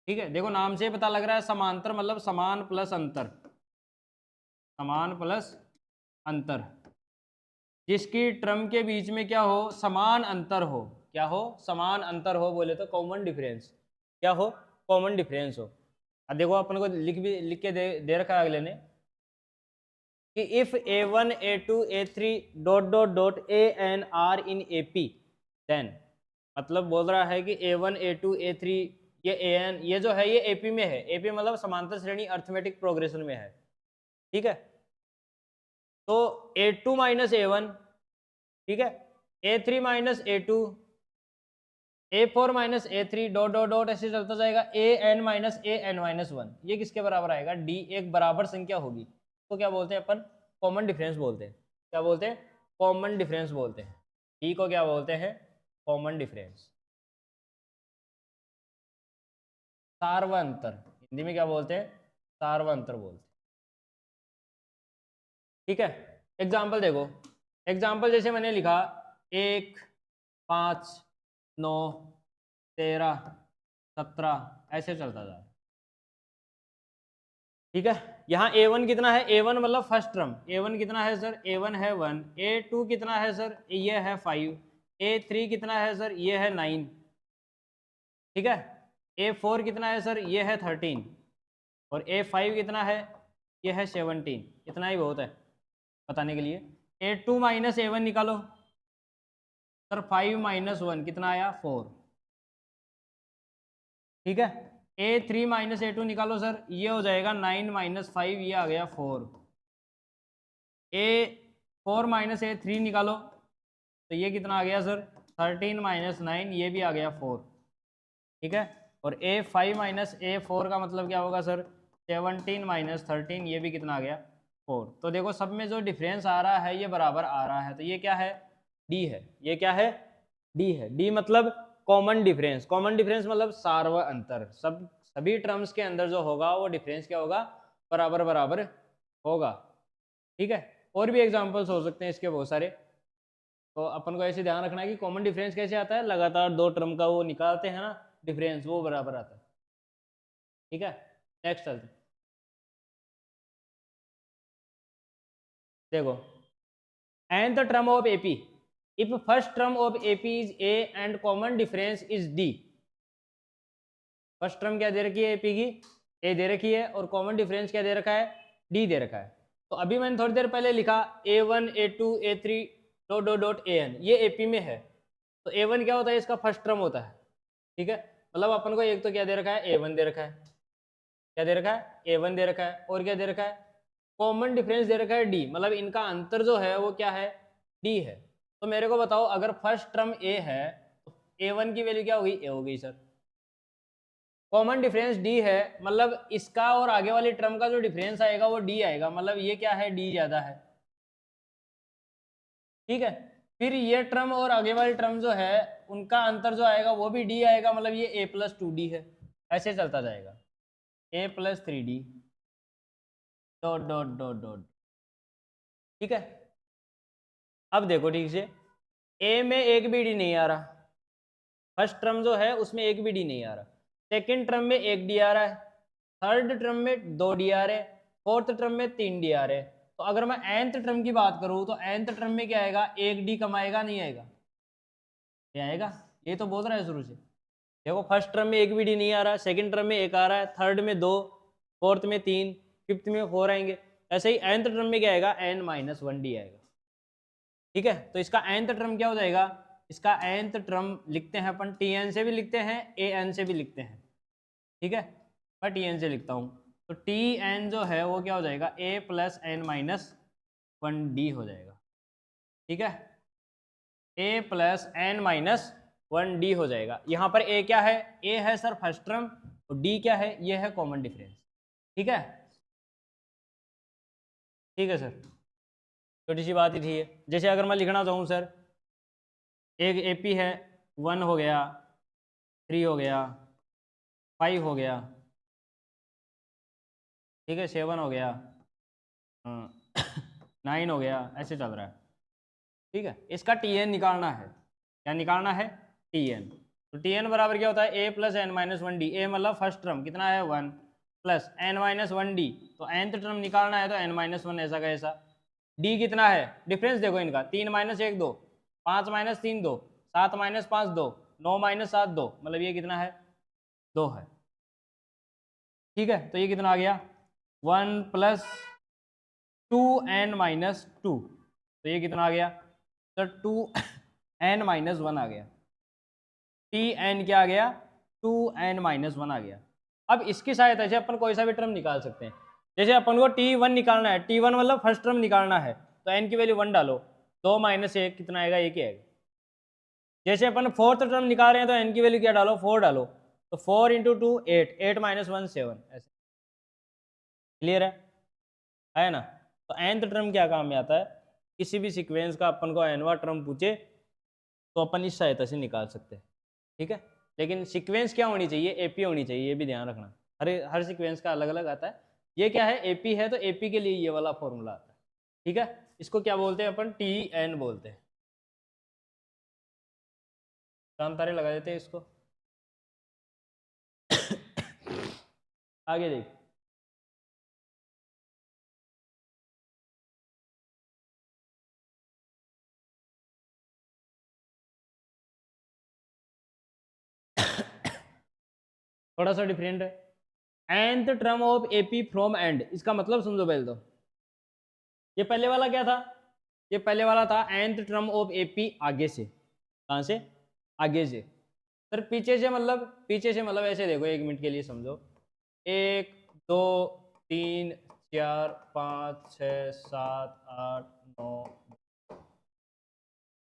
A: ठीक है, देखो नाम से ही पता लग रहा है समांतर मतलब समान प्लस अंतर, समान प्लस अंतर, जिसकी टर्म के बीच में क्या हो समान अंतर हो। क्या हो समान अंतर हो, बोले तो कॉमन डिफरेंस। क्या हो कॉमन डिफरेंस हो। अब देखो अपन को लिख के दे रखा है अगले ने कि if A1 A2 A3 dot dot dot AN are in AP then, मतलब बोल रहा है कि A1 A2 A3 ये AN ये जो है ये AP में है। AP मतलब समांतर श्रेणी अर्थमेटिक प्रोग्रेशन में है। ठीक है, तो A2 माइनस A1, ठीक है, A3 minus A2, A4 minus A3 dot dot dot ऐसे चलता जाएगा। AN माइनस AN माइनस 1 ये किसके बराबर आएगा D, एक बराबर संख्या होगी तो क्या बोलते हैं अपन कॉमन डिफरेंस बोलते हैं। क्या बोलते हैं कॉमन डिफरेंस बोलते हैं। D को क्या बोलते हैं कॉमन डिफरेंस। सार्वअंतर, हिंदी में क्या बोलते हैं सार्वअंतर बोलते हैं। ठीक है, एग्जाम्पल देखो, एग्जाम्पल जैसे मैंने लिखा 1 5 9 13 17 ऐसे चलता जा। ठीक है, यहाँ A1 कितना है, A1 मतलब फर्स्ट टर्म, A1 कितना है सर A1 है 1, A2 कितना है सर ये है 5, A3 कितना है सर ये है 9। ठीक है, A4 कितना है सर ये है 13 और A5 कितना है ये है 17। इतना ही बहुत है बताने के लिए। A2 माइनस A1 निकालो सर, 5 माइनस 1 कितना आया 4। ठीक है, A3 माइनस A2 निकालो सर, ये हो जाएगा 9 माइनस 5 ये आ गया 4। A4 माइनस A3 निकालो तो ये कितना आ गया सर 13 माइनस 9 ये भी आ गया 4। ठीक है, और A5 माइनस A4 का मतलब क्या होगा सर 17 माइनस 13 ये भी कितना आ गया 4। तो देखो सब में जो डिफरेंस आ रहा है ये बराबर आ रहा है, तो ये क्या है D है। ये क्या है D है। D मतलब कॉमन डिफरेंस, कॉमन डिफरेंस मतलब सार्व अंतर, सब सभी टर्म्स के अंदर जो होगा वो डिफरेंस क्या होगा बराबर बराबर होगा। ठीक है, और भी एग्जांपल्स हो सकते हैं इसके बहुत सारे। तो अपन को ऐसे ध्यान रखना है कि कॉमन डिफरेंस कैसे आता है, लगातार दो टर्म का वो निकालते हैं ना डिफरेंस, वो बराबर आता है। ठीक है, नेक्स्ट चलते हैं। देखो nth term of AP, if first term of AP is A and common difference is D। First term क्या दे रखी है AP की A दे रखी है और कॉमन डिफरेंस क्या दे रखा है D दे रखा है। तो अभी मैंने थोड़ी देर पहले लिखा A1 A2 A3 dot dot dot AN ये AP में है। तो A1 क्या होता है इसका फर्स्ट टर्म होता है। ठीक है, मतलब अपन को एक तो क्या दे रखा है A1 दे रखा है, क्या दे रखा है A1 दे रखा है, और क्या दे रखा है कॉमन डिफरेंस दे रखा है D, मतलब इनका अंतर जो है वो क्या है D है। तो मेरे को बताओ अगर फर्स्ट टर्म A है A1 की वैल्यू क्या होगी, A हो गई सर। कॉमन डिफरेंस D है, मतलब इसका और आगे वाली टर्म का जो डिफरेंस आएगा वो D आएगा, मतलब ये क्या है, D ज्यादा है। ठीक है, फिर ये टर्म और आगे वाली टर्म जो है उनका अंतर जो आएगा वो भी D आएगा, मतलब ये A+2D है। ऐसे चलता जाएगा, A+3D dot dot dot dot. ठीक है, अब देखो ठीक से, ए में एक भी डी नहीं आ रहा, फर्स्ट टर्म जो है उसमें एक भी डी नहीं आ रहा, सेकंड टर्म में एक डी आ रहा है, थर्ड टर्म में 2 डी आ रहे, फोर्थ टर्म में 3 डी आ रहे। तो अगर मैं nth टर्म की बात करूं तो nth टर्म में क्या आएगा, एक डी कम आएगा, नहीं आएगा, क्या आएगा, ये तो बोल रहा है शुरू से। देखो फर्स्ट टर्म में एक भी डी नहीं आ रहा, सेकंड टर्म में एक आ रहा है, थर्ड में 2, फोर्थ में 3, फिफ्थ में 4 आएंगे। ऐसे ही nth टर्म में क्या आएगा, n-1d आएगा। ठीक है, तो इसका nth टर्म क्या हो जाएगा, इसका nth टर्म लिखते हैं अपन, tn से भी लिखते हैं, an से भी लिखते हैं। ठीक है, मैं tn से लिखता हूँ, तो tn जो है वो क्या हो जाएगा, a+n-1d हो जाएगा। ठीक है, a+n-1d हो जाएगा। यहाँ पर a क्या है, a है सर फर्स्ट टर्म, और d क्या है, ये है कॉमन डिफरेंस। ठीक है, ठीक है सर, छोटी सी बात ही थी ये। जैसे अगर मैं लिखना चाहूँ सर, एक AP है, 1 हो गया, 3 हो गया, 5 हो गया, ठीक है, 7 हो गया, 9 हो गया, ऐसे चल रहा है। ठीक है, इसका TN निकालना है, क्या निकालना है, TN। तो TN बराबर क्या होता है, a+n-1d, a मतलब फर्स्ट टर्म कितना है 1, प्लस n-1d, तो nth टर्म निकालना है तो n-1 ऐसा का ऐसा, d कितना है, डिफरेंस देखो इनका, 3 - 1 2, 5 - 3 2, 7 - 5 2, 9 - 7 2, मतलब ये कितना है, 2 है। ठीक है, तो ये कितना आ गया, 1 + 2n-2, तो ये कितना आ गया, तो 2n-1 आ गया, tn क्या आ गया, 2n-1 आ गया। अब इसकी सहायता से अपन कोई सा भी टर्म निकाल सकते हैं। जैसे अपन को t1 निकालना है, t1 मतलब फर्स्ट टर्म निकालना है, तो n की वैल्यू 1 डालो, 2 - 1 कितना आएगा, 1 ही आएगा। जैसे अपन फोर्थ टर्म निकाल रहे हैं तो n की वैल्यू क्या डालो, 4 डालो, तो 4 × 2 8, 8 - 1 7, ऐसे। क्लियर है ना। तो nth टर्म क्या काम में आता है, किसी भी सीक्वेंस का अपन को nवां टर्म पूछे तो अपन इस सहायता से निकाल सकते हैं। ठीक है, लेकिन सीक्वेंस क्या होनी चाहिए, एपी होनी चाहिए, ये भी ध्यान रखना। हर सीक्वेंस का अलग अलग आता है। ये क्या है, एपी है, तो एपी के लिए ये वाला फॉर्मूला आता है। ठीक है, इसको क्या बोलते हैं अपन, TN बोलते हैं। चांद तारे लगा देते हैं इसको। आगे देख, थोड़ा सा डिफरेंट है। nth term of AP from and, इसका मतलब समझो पहले तो। ये पहले वाला क्या था, ये पहले वाला था nth टर्म ऑफ एपी आगे से, कहाँ से, आगे से। सर पीछे से मतलब, पीछे से मतलब ऐसे देखो, 1 मिनट के लिए समझो, 1 2 3 4 5 6 7 8 9,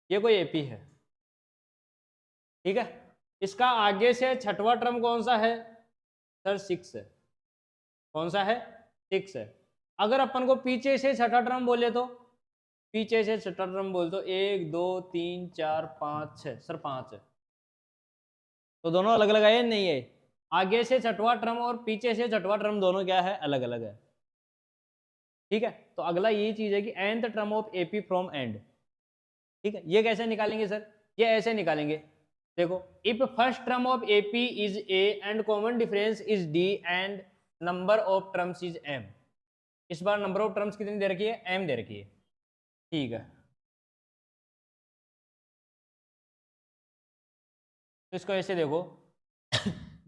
A: ये कोई एपी है। ठीक है, इसका आगे से छठवां टर्म कौन सा है, सर 6 है। कौन सा है, 6 है। अगर अपन को पीछे से छठा टर्म बोले तो, पीछे से छठा टर्म बोले तो 1 2 3 4 5 6, सर 5 है। तो दोनों अलग अलग है, नहीं है। आगे से छठवां टर्म और पीछे से छठवां टर्म दोनों क्या है, अलग अलग है। ठीक है, तो अगला यही चीज है कि nth term of AP from and. ठीक है, ये कैसे निकालेंगे सर, ये ऐसे निकालेंगे, देखो, if first term of AP is a and common difference is d and number of terms is m. इस बार नंबर ऑफ टर्म्स कितनी दे रखी है, एम दे रखी है। ठीक है, तो इसको ऐसे देखो,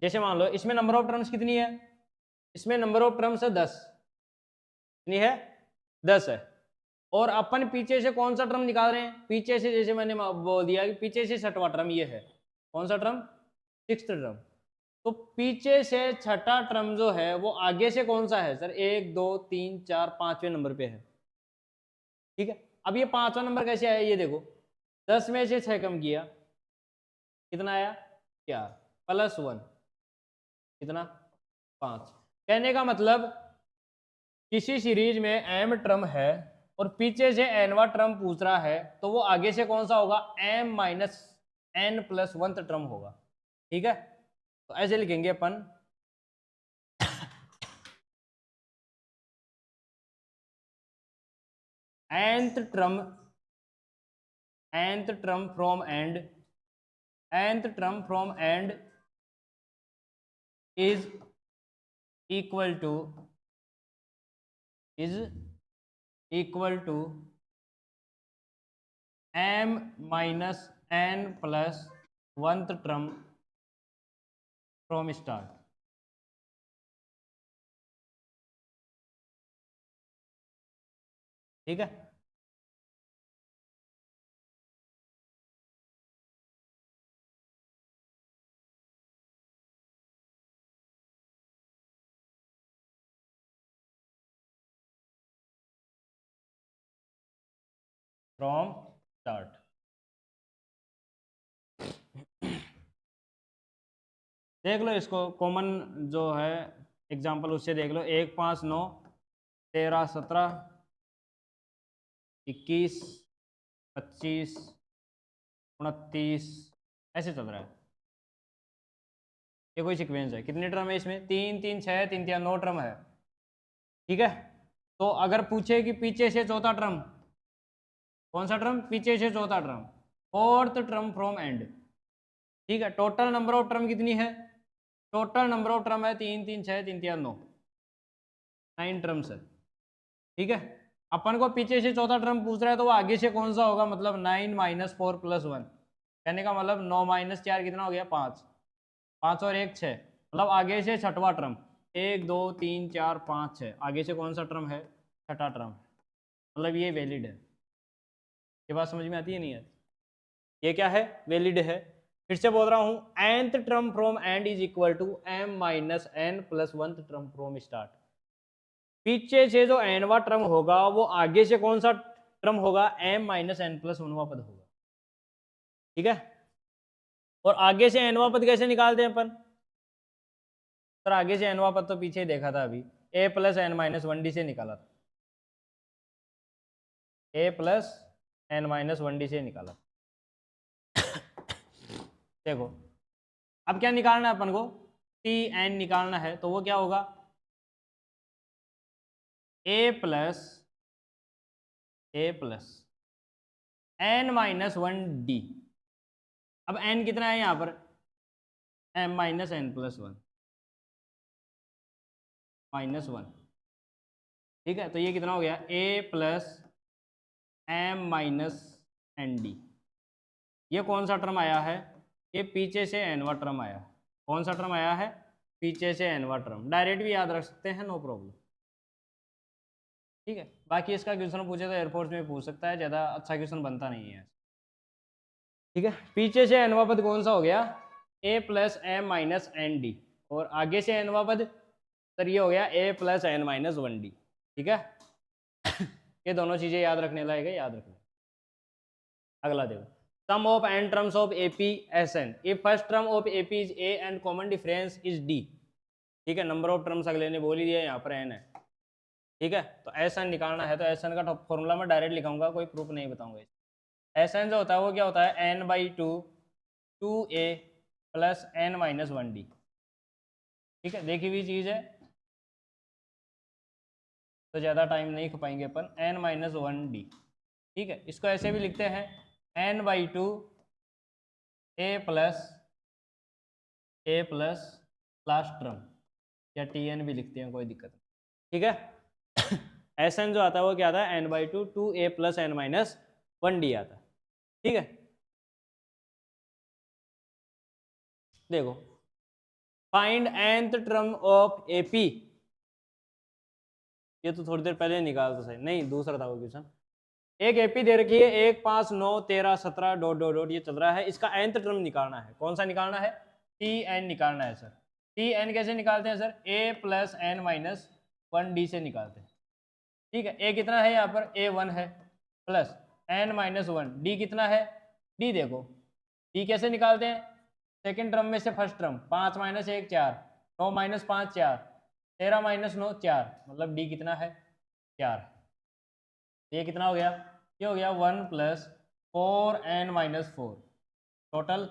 A: जैसे मान लो इसमें नंबर ऑफ टर्म्स कितनी है, इसमें नंबर ऑफ टर्म्स है 10, कितनी है, 10 है। और अपन पीछे से कौन सा टर्म निकाल रहे हैं, पीछे से, जैसे मैंने बोल दिया कि पीछे से छठवां टर्म ये है, कौन सा टर्म, 6th टर्म। तो पीछे से छठा टर्म जो है वो आगे से कौन सा है सर, 1 2 3 4 5वें नंबर पे है। ठीक है, अब ये 5वां नंबर कैसे आया, ये देखो, 10 में से 6 कम किया, कितना आया 4 प्लस 1 कितना 5। कहने का मतलब किसी सीरीज में m टर्म है और पीछे से nवा टर्म पूछ रहा है तो वो आगे से कौन सा होगा m minus n plus 1 term होगा। ठीक है, तो ऐसे लिखेंगे अपन nth term from end is equal to m minus n plus 1th term from start। ठीक है, फ्रॉम स्टार्ट। देख लो इसको कॉमन जो है एग्जांपल उससे देख लो 1 5 9 13 17 21 25 29 ऐसे चल रहा है। ये कोई सीक्वेंस है, कितने टर्म है इसमें 3 3 6 3 3 9 टर्म है। ठीक है, तो अगर पूछे कि पीछे से चौथा टर्म कौन सा टर्म, पीछे से चौथा term, fourth term from and. ठीक है, टोटल नंबर ऑफ टर्म कितनी है, टोटल नंबर ऑफ टर्म है 3 3 6 3 3 9 9 टर्म्स है। ठीक है, अपन को पीछे से चौथा टर्म पूछ रहा है तो वो आगे से कौन सा होगा, मतलब 9 माइनस 4 प्लस 1, कहने का मतलब 9 माइनस 4 कितना हो गया 5, 5 और 1 6, मतलब आगे से छठवां टर्म 1 2 3 4 5 6, आगे से कौन सा टर्म है छठा टर्म, मतलब ये वैलिड है। ये बात समझ में आती है नहीं है, ये क्या है वैलिड है। फिर से बोल रहा हूं nth term from end is equal to m minus n plus 1th term from start. पीछे से जो nवा टर्म होगा वो आगे से कौन सा टर्म होगा m माइनस n प्लस 1वां पद होगा। ठीक है, और आगे से nवा पद कैसे निकालते हैं अपन, सर आगे से nवा पद तो पीछे देखा था अभी, a plus n minus 1d से निकाला था, a plus n minus 1d से निकाला। देखो अब क्या निकालना है अपन को, टी एन निकालना है, तो वो क्या होगा ए प्लस एन माइनस 1d। अब n कितना है यहाँ पर m minus n plus 1 minus 1। ठीक है, तो ये कितना हो गया a plus m minus n d. ये कौन सा टर्म आया है, ये पीछे से nवा टर्म आया है। कौन सा टर्म आया है, पीछे से nवा टर्म, डायरेक्ट भी याद रख सकते हैं, नो प्रॉब्लम। ठीक है, बाकी इसका क्वेश्चन पूछे तो एयरफोर्स में पूछ सकता है, ज़्यादा अच्छा क्वेश्चन बनता नहीं है। ठीक है, पीछे से nवा पद कौन सा हो गया a plus m minus n d, और आगे से nवा पद सर ये हो गया a plus n minus 1d। ठीक है ये दोनों चीज़ें याद रखने लायक है, याद रखना। अगला देखो, sum of n terms of AP SN if first term of AP is a and common difference is d। ठीक है, नंबर ऑफ टर्म्स अगले ने बोल ही दिया, यहाँ पर n है। ठीक है, तो SN निकालना है, तो SN का फॉर्मूला मैं डायरेक्ट लिखाऊंगा, कोई प्रूफ नहीं बताऊंगा। SN जो होता है वो क्या होता है n/2 2a plus n minus 1d। ठीक है, देखी हुई चीज़ है, तो ज़्यादा टाइम नहीं खपाएंगे अपन, n माइनस 1d। ठीक है, इसको ऐसे भी लिखते हैं n/2 a plus last term, या tn भी लिखते हैं, कोई दिक्कत नहीं। ठीक है SN जो आता है वो क्या आता है n/2 2a plus n minus 1d आता है। ठीक है, देखो find nth term of AP, ये तो थोड़ी देर पहले निकाल तो सही, नहीं दूसरा था वो क्वेश्चन। एक AP दे रखी है 1 5 9 13 17 डॉट डॉट डॉट ये चल रहा है, इसका nth टर्म निकालना है। कौन सा निकालना है, TN निकालना है सर। TN कैसे निकालते हैं sir, a plus n minus 1d से निकालते हैं। ठीक है, a कितना है यहाँ पर a1 है, प्लस n माइनस 1 d कितना है, d देखो d कैसे निकालते हैं, सेकेंड टर्म में से first term 5 minus 1 4, 9 minus 5 4, 13 minus 9 4, मतलब डी कितना है 4। ये कितना हो गया, ये हो गया 1 plus 4n minus 4, total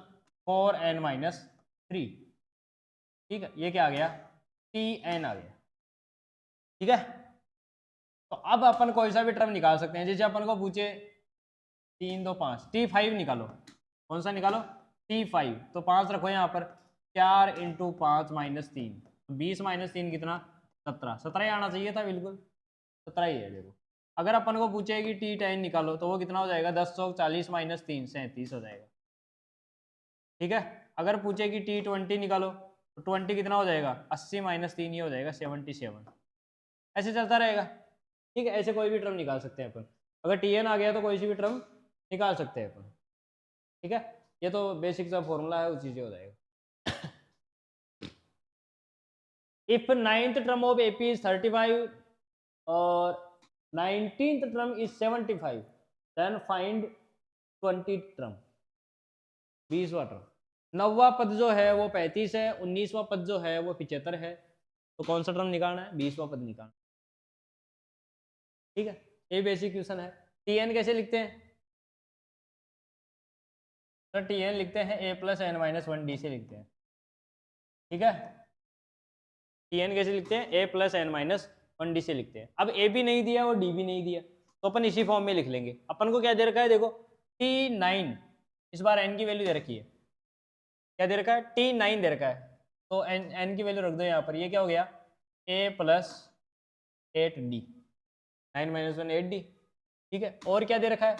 A: 4n minus 3। ठीक है, ये क्या आ गया tn आ गया। ठीक है, तो अब अपन कोई सा भी टर्म निकाल सकते हैं। जैसे अपन को पूछे 3 2 5, t5 निकालो। कौन सा निकालो t5, तो 5 रखो यहाँ पर, 4 इंटू 5 माइनस 3, 20 माइनस 3 कितना 17, 17 ही आना चाहिए था, बिल्कुल 17 ही है। देखो अगर अपन को पूछे कि t10 निकालो तो वो कितना हो जाएगा 10 चौक 40 माइनस 3 37 हो जाएगा। ठीक है, अगर पूछे कि t20 निकालो तो 20 कितना हो जाएगा 80 माइनस 3 ही हो जाएगा 77। ऐसे चलता रहेगा। ठीक है, ऐसे कोई भी टर्म निकाल सकते हैं अपन। अगर tn आ गया तो कोई सी भी टर्म निकाल सकते हैं अपन। ठीक है, ये तो बेसिक सा फॉर्मूला है, उसी से हो जाएगा। If 9th term of AP is 35 और 19th term is 75, then find 20th term, 20वां टर्म। 9वां पद जो है वो 35 है, 19वां पद जो है वो 75 है, तो कौन सा टर्म निकालना है 20वां पद निकालना। ठीक है, ये बेसिक क्वेश्चन है। tn कैसे लिखते हैं सर, tn लिखते हैं a plus n minus 1 d से लिखते हैं। ठीक है, tn कैसे लिखते हैं a plus n minus 1 d से लिखते हैं। अब a भी नहीं दिया और d भी नहीं दिया तो अपन इसी फॉर्म में लिख लेंगे। अपन को क्या दे रखा है, देखो t9, इस बार n की वैल्यू दे रखी है, क्या दे रखा है t9 दे रखा है, तो n की वैल्यू रख दो यहाँ पर। ये क्या हो गया a plus 8d, 9 minus 1 8d। ठीक है, और क्या दे रखा है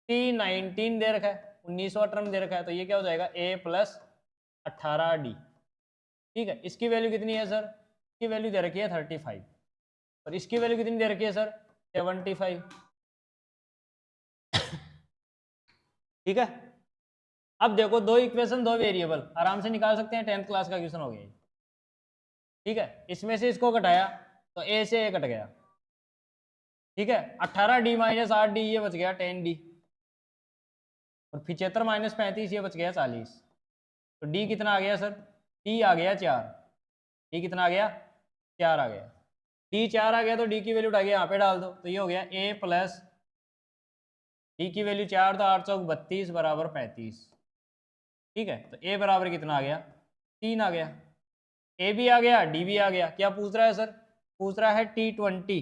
A: t19 दे रखा है, 19वां टर्म दे रखा है, तो ये क्या हो जाएगा a प्लस 18d। ठीक है, इसकी वैल्यू कितनी है सर, इसकी वैल्यू दे रखी है 35 और इसकी वैल्यू कितनी दे रखी है सर 75। ठीक है, अब देखो दो इक्वेशन दो वेरिएबल आराम से निकाल सकते हैं, 10th क्लास का क्वेश्चन हो गया। ठीक है, इसमें से इसको घटाया तो a से a कट गया। ठीक है, 18d माइनस 8d ये बच गया 10d, और 75 माइनस 35 ये बच गया 40। तो d कितना आ गया सर, d आ गया 4। d कितना आ गया 4 आ गया। d 4 आ गया तो d की वैल्यू उठा के यहाँ पे डाल दो, तो ये हो गया a प्लस d की वैल्यू 4 तो 8 चौक 32 बराबर 35। ठीक है, तो a बराबर कितना आ गया 3 आ गया। a भी आ गया d भी आ गया। क्या पूछ रहा है सर, पूछ रहा है t20।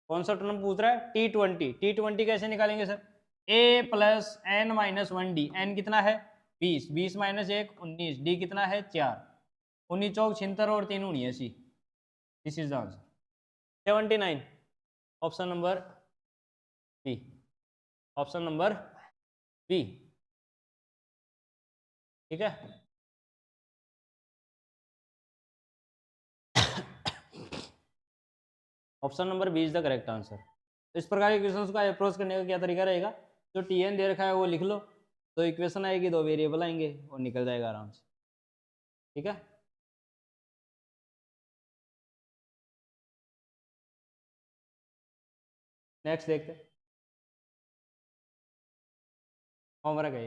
A: कौन सा टर्म पूछ रहा है t20। t20 कैसे निकालेंगे sir, a plus n minus 1 d, n कितना है 20, 20 माइनस 1 19, डी कितना है 4, 19 चौक 76 और 3 79। This is the answer 79, option number B, option number B. ठीक है, option number B is the correct answer. तो इस प्रकार के क्वेश्चंस का अप्रोच करने का क्या तरीका रहेगा, जो tn दे रखा है वो लिख लो, दो इक्वेशन आएगी, दो वेरिएबल आएंगे और निकल जाएगा आराम से। ठीक है, नेक्स्ट देखते हैं, होमवर्क है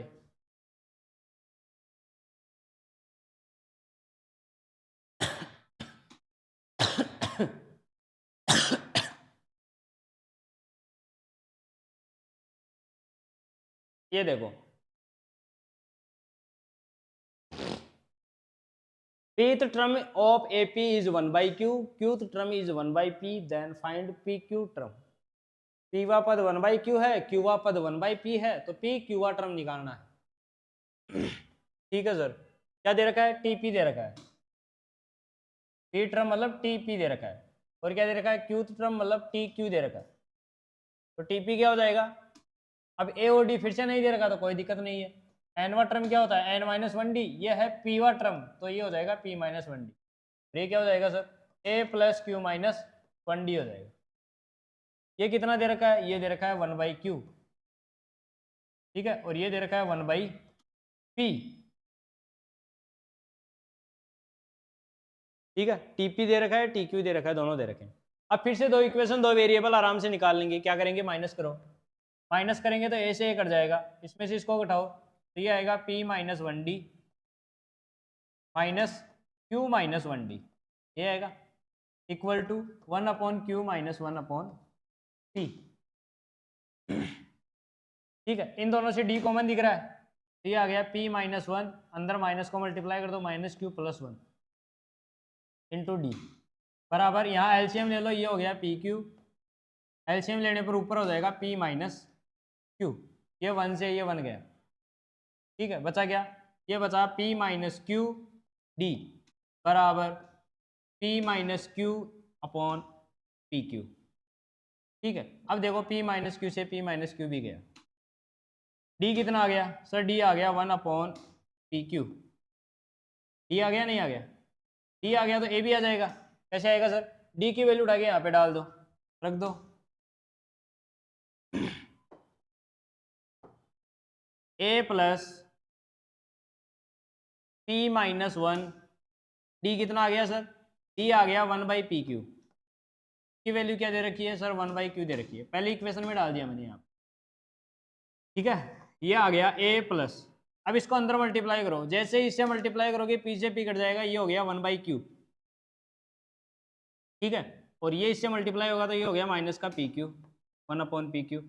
A: ये देखो pth term of AP is 1 by q, qth term is 1 by p, then find pq term। pवा पद 1 by q है, qवा पद 1 by p है, तो p qवा टर्म निकालना है। ठीक है सर, क्या दे रखा है tp दे रखा है, p टर्म मतलब tp दे रखा है, और क्या दे रखा है qth टर्म मतलब tq दे रखा है, तो tp क्या हो जाएगा। अब a और d फिर से नहीं दे रखा तो कोई दिक्कत नहीं है। n वा टर्म क्या होता है n माइनस 1d, ये है p वा टर्म, तो ये हो जाएगा p माइनस 1d। ये क्या हो जाएगा sir a plus Q minus 1d हो जाएगा। ये कितना दे रखा है, ये दे रखा है 1 बाई क्यू। ठीक है, और ये दे रखा है 1 बाई पी। ठीक है, टीपी दे रखा है, टीक्यू दे रखा है, दोनों दे रखे हैं। अब फिर से दो इक्वेशन दो वेरिएबल आराम से निकाल लेंगे। क्या करेंगे, माइनस करो, माइनस करेंगे तो ए से ए कट जाएगा, इसमें से इसको घटाओ, तो ये आएगा p minus 1d minus q minus 1d, ये आएगा equal to 1 upon q minus 1 upon p। ठीक है, इन दोनों से d कॉमन दिख रहा है, तो ये आ गया p माइनस 1, अंदर माइनस को मल्टीप्लाई कर दो, minus Q plus 1 into D बराबर, यहाँ एलसीएम ले लो, ये हो गया पी क्यू, एलसीएम लेने पर ऊपर हो जाएगा p माइनस क्यू, ये 1 से ये 1 गया। ठीक है, बचा क्या, ये बचा p माइनस क्यू डी बराबर p minus Q upon P Q. ठीक है, अब देखो p माइनस क्यू से p माइनस क्यू भी गया, d कितना आ गया सर, d आ गया 1 अपॉन पी क्यू, d आ गया नहीं आ गया, d आ गया तो a भी आ जाएगा, कैसे आएगा सर, d की वैल्यू उठा के यहाँ पे डाल दो, रख दो, a plus p minus 1, d कितना आ गया सर, d आ गया 1 बाई पी क्यू की वैल्यू क्या दे रखी है सर, 1 बाई क्यू दे रखी है, पहले इक्वेशन में डाल दिया मैंने यहाँ। ठीक है, ये आ गया a प्लस, अब इसको अंदर मल्टीप्लाई करो, जैसे ही इससे मल्टीप्लाई करोगे p से p कट जाएगा, ये हो गया 1 बाई क्यू। ठीक है, और ये इससे मल्टीप्लाई होगा तो ये हो गया माइनस का P Q, 1 upon P Q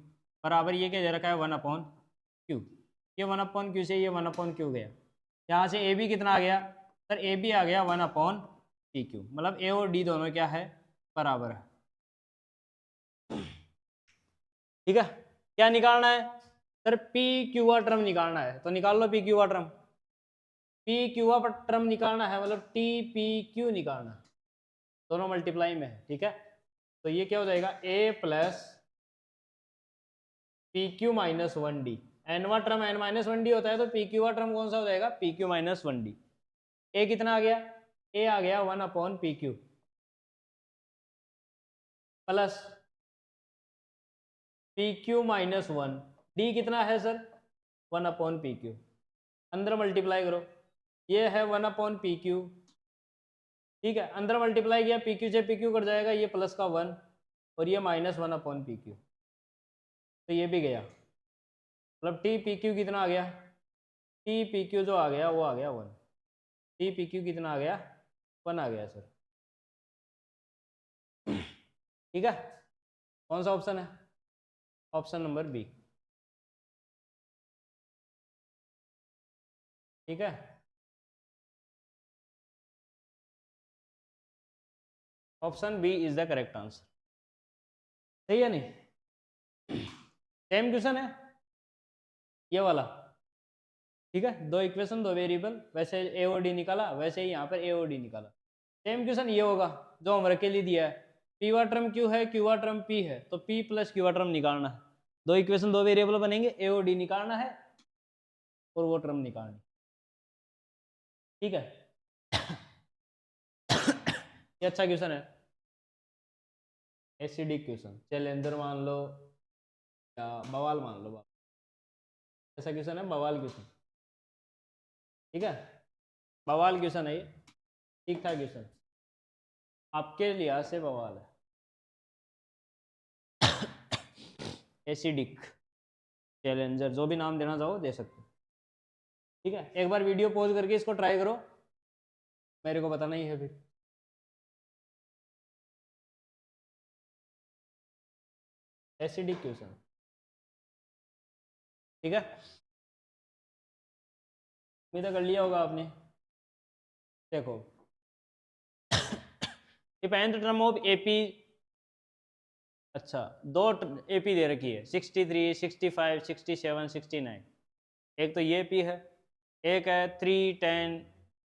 A: बराबर, ये क्या दे रखा है 1 अपॉन क्यू, ये 1 अपॉन क्यू से ये 1 अपॉन क्यू गया, यहाँ से ए बी कितना आ गया सर, ए बी आ गया 1 अपॉन पी क्यू, मतलब ए और डी दोनों क्या है, बराबर है। ठीक है, क्या निकालना है सर, पी क्यू का टर्म निकालना है, तो निकाल लो पी क्यू का टर्म, पी क्यू का टर्म निकालना है, मतलब टी पी क्यू निकालना है, दोनों मल्टीप्लाई में है। ठीक है, तो ये क्या हो जाएगा a plus p q minus 1d, एनवा टर्म n माइनस 1d होता है, तो पी क्यू का टर्म कौन सा हो जाएगा, P q minus 1d, a कितना आ गया, a आ गया 1 upon P Q plus p q minus 1, D कितना है सर 1 अपॉन पी क्यू, अंदर मल्टीप्लाई करो, ये है 1 अपॉन पी क्यू। ठीक है, अंदर मल्टीप्लाई किया, पी क्यू से पी क्यू कट जाएगा, ये प्लस का 1 और ये माइनस 1 अपॉन पी क्यू, तो ये भी गया, मतलब टी पी क्यू कितना आ गया, टी पी क्यू जो आ गया वो आ गया 1, टी पी क्यू कितना आ गया 1 आ गया सर। ठीक है, कौन सा ऑप्शन है, ऑप्शन नंबर बी। ठीक है, option B is the correct answer, सही है नहीं, सेम क्वेश्चन है ये वाला। ठीक है, दो इक्वेशन दो वेरिएबल, वैसे ए और डी निकाला, वैसे ही यहाँ पर ए और डी निकाला, सेम क्वेश्चन ये होगा जो होमवर्क के लिए दिया है, पी वा टर्म क्यू है, क्यू वा टर्म पी है, तो पी प्लस क्यू वा टर्म निकालना है, दो इक्वेशन दो वेरिएबल बनेंगे, ए और डी निकालना है और वो टर्म निकालनी। ठीक है, ये अच्छा क्वेश्चन है, एसिडिक क्वेश्चन, चैलेंजर मान लो या बवाल मान लो, ऐसा क्वेश्चन है बवाल क्वेश्चन। ठीक है, बवाल क्वेश्चन है ये, ठीक ठाक क्वेश्चन, आपके लिहाज से बवाल है, एसिडिक चैलेंजर, जो भी नाम देना चाहो दे सकते हो। ठीक है, एक बार वीडियो पॉज करके इसको ट्राई करो, मेरे को बताना ही है फिर। एसिडिक क्वेश्चन, ठीक है, उम्मीद कर लिया होगा आपने। देखो if nth term of AP, अच्छा दो एपी दे रखी है 63, 65, 67, 69, एक तो ये पी है, एक है 3, 10,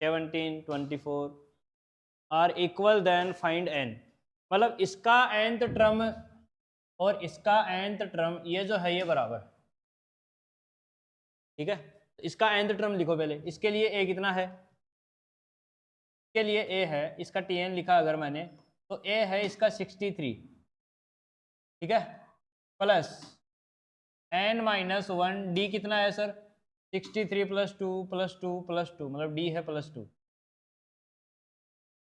A: 17, 24 are equal then find n, मतलब इसका nth टर्म और इसका nth टर्म ये जो है ये बराबर। ठीक है, इसका nth टर्म लिखो पहले, इसके लिए a कितना है, इसके लिए a है, इसका tn लिखा अगर मैंने, तो a है इसका 63, ठीक है, प्लस n माइनस 1, d कितना है सर 63 प्लस 2 प्लस 2 प्लस 2, मतलब d है प्लस 2।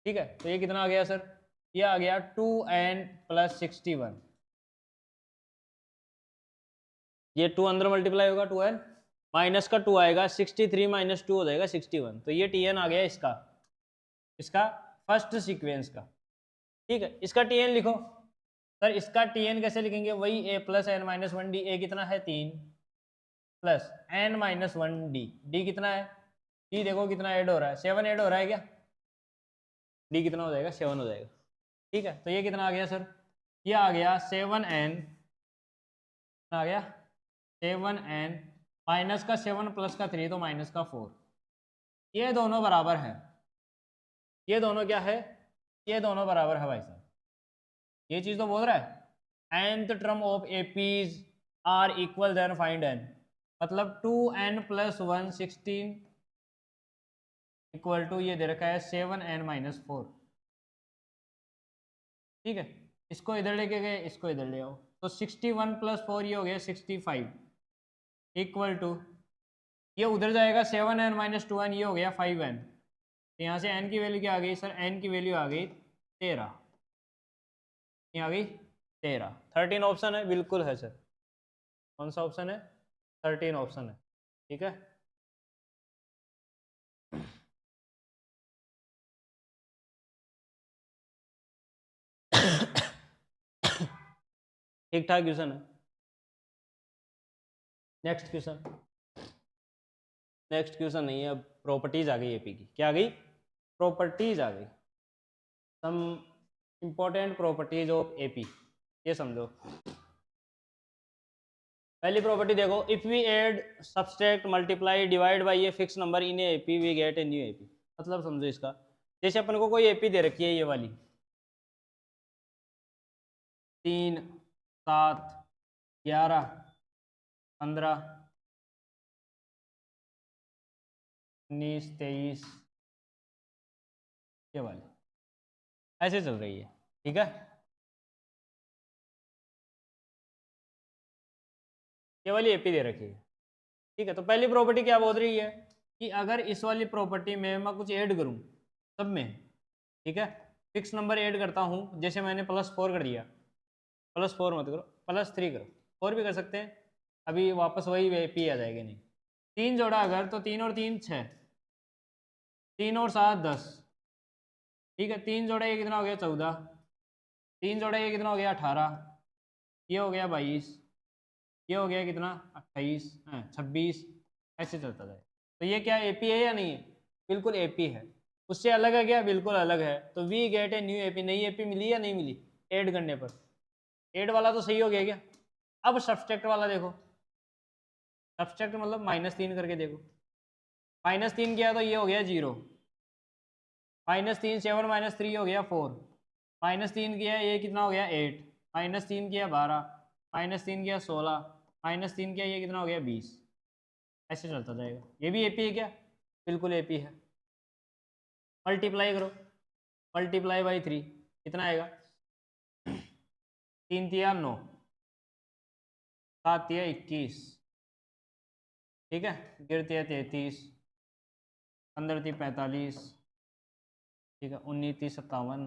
A: ठीक है, तो ये कितना आ गया सर, ये आ गया 2n प्लस 61, ये 2 अंदर मल्टीप्लाई होगा 2n, माइनस का 2 आएगा, 63 माइनस 2 हो जाएगा 61। तो ये टीएन आ गया इसका, इसका फर्स्ट सीक्वेंस का। ठीक है, इसका टीएन लिखो सर। इसका टीएन कैसे लिखेंगे? वही a plus n minus one d. A कितना है 3 plus n minus one d. D कितना है? डी देखो कितना ऐड हो रहा है, 7 ऐड हो रहा है क्या? डी कितना हो जाएगा? 7 हो जाएगा। ठीक है, तो ये कितना आ गया सर? ये आ गया 7n, आ गया 7n माइनस का 7 प्लस का 3 तो माइनस का 4। ये दोनों बराबर है, ये दोनों क्या है? ये दोनों बराबर है भाई साहब। ये चीज़ तो बोल रहा है nth term of APs are equal then find n, मतलब 2n प्लस 1 16 इक्वल टू ये दे रखा है 7n माइनस 4। ठीक है, इसको इधर लेके गए, इसको इधर ले आओ, तो 61 प्लस 4 ये हो गया 65 इक्वल टू ये उधर जाएगा 7n माइनस 2n, ये हो गया 5n। तो यहाँ से n की वैल्यू क्या आ गई सर? n की वैल्यू आ गई 13, ये आ गई 13। 13 ऑप्शन है, बिल्कुल है सर। कौन सा ऑप्शन है? 13 ऑप्शन है। ठीक है, ठीक ठाक क्वेश्चन है। नेक्स्ट क्वेश्चन, नेक्स्ट क्वेश्चन नहीं है, अब प्रॉपर्टीज आ गई एपी की। क्या आ गई? प्रॉपर्टीज आ गई, some important properties of AP, ये समझो। पहली प्रॉपर्टी देखो, if we add subtract multiply divide by a fix number in AP we get a new AP. मतलब समझो इसका, जैसे अपन को कोई एपी दे रखी है, ये वाली 3 7 11 15 19 23, ये वाली ऐसे चल रही है। ठीक है, ये वाली एपी दे रखी है। ठीक है, तो पहली प्रॉपर्टी क्या बोल रही है कि अगर इस वाली प्रॉपर्टी में मैं कुछ ऐड करूं सब में, ठीक है, फिक्स नंबर ऐड करता हूं, जैसे मैंने +4 कर दिया, +4 मत करो, +3 करो, 4 भी कर सकते हैं, अभी वापस वही एपी आ जाएगी। नहीं, 3 जोड़ा अगर, तो 3 और 3 6, 3 और 7 10। ठीक है, 3 जोड़ा ये कितना हो गया? 14। 3 जोड़ा ये कितना हो गया? 18। ये हो गया 22। ये हो गया कितना? 28 26, ऐसे चलता जाए। तो ये क्या एपी है या नहीं है? बिल्कुल एपी है। उससे अलग है क्या? बिल्कुल अलग है। तो we get a new AP, नई एपी मिली या नहीं मिली ऐड करने पर? ऐड वाला तो सही हो गया क्या? अब सब्सट्रैक्ट वाला देखो, सब्सट्रैक्ट मतलब -3 करके देखो। -3 किया तो ये हो गया 0, -3 7 -3 हो गया 4, -3 किया ये कितना हो गया 8, -3 किया 12, -3 किया 16, -3 किया ये कितना हो गया 20। ऐसे चलता जाएगा। ये भी एपी है क्या? बिल्कुल एपी है। मल्टीप्लाई करो, मल्टीप्लाई बाई 3 कितना आएगा? 3 तिया 9, 7 तिया 21, ठीक है, गिर तिया 33, 15 ती 45, ठीक है, 19 ती 57,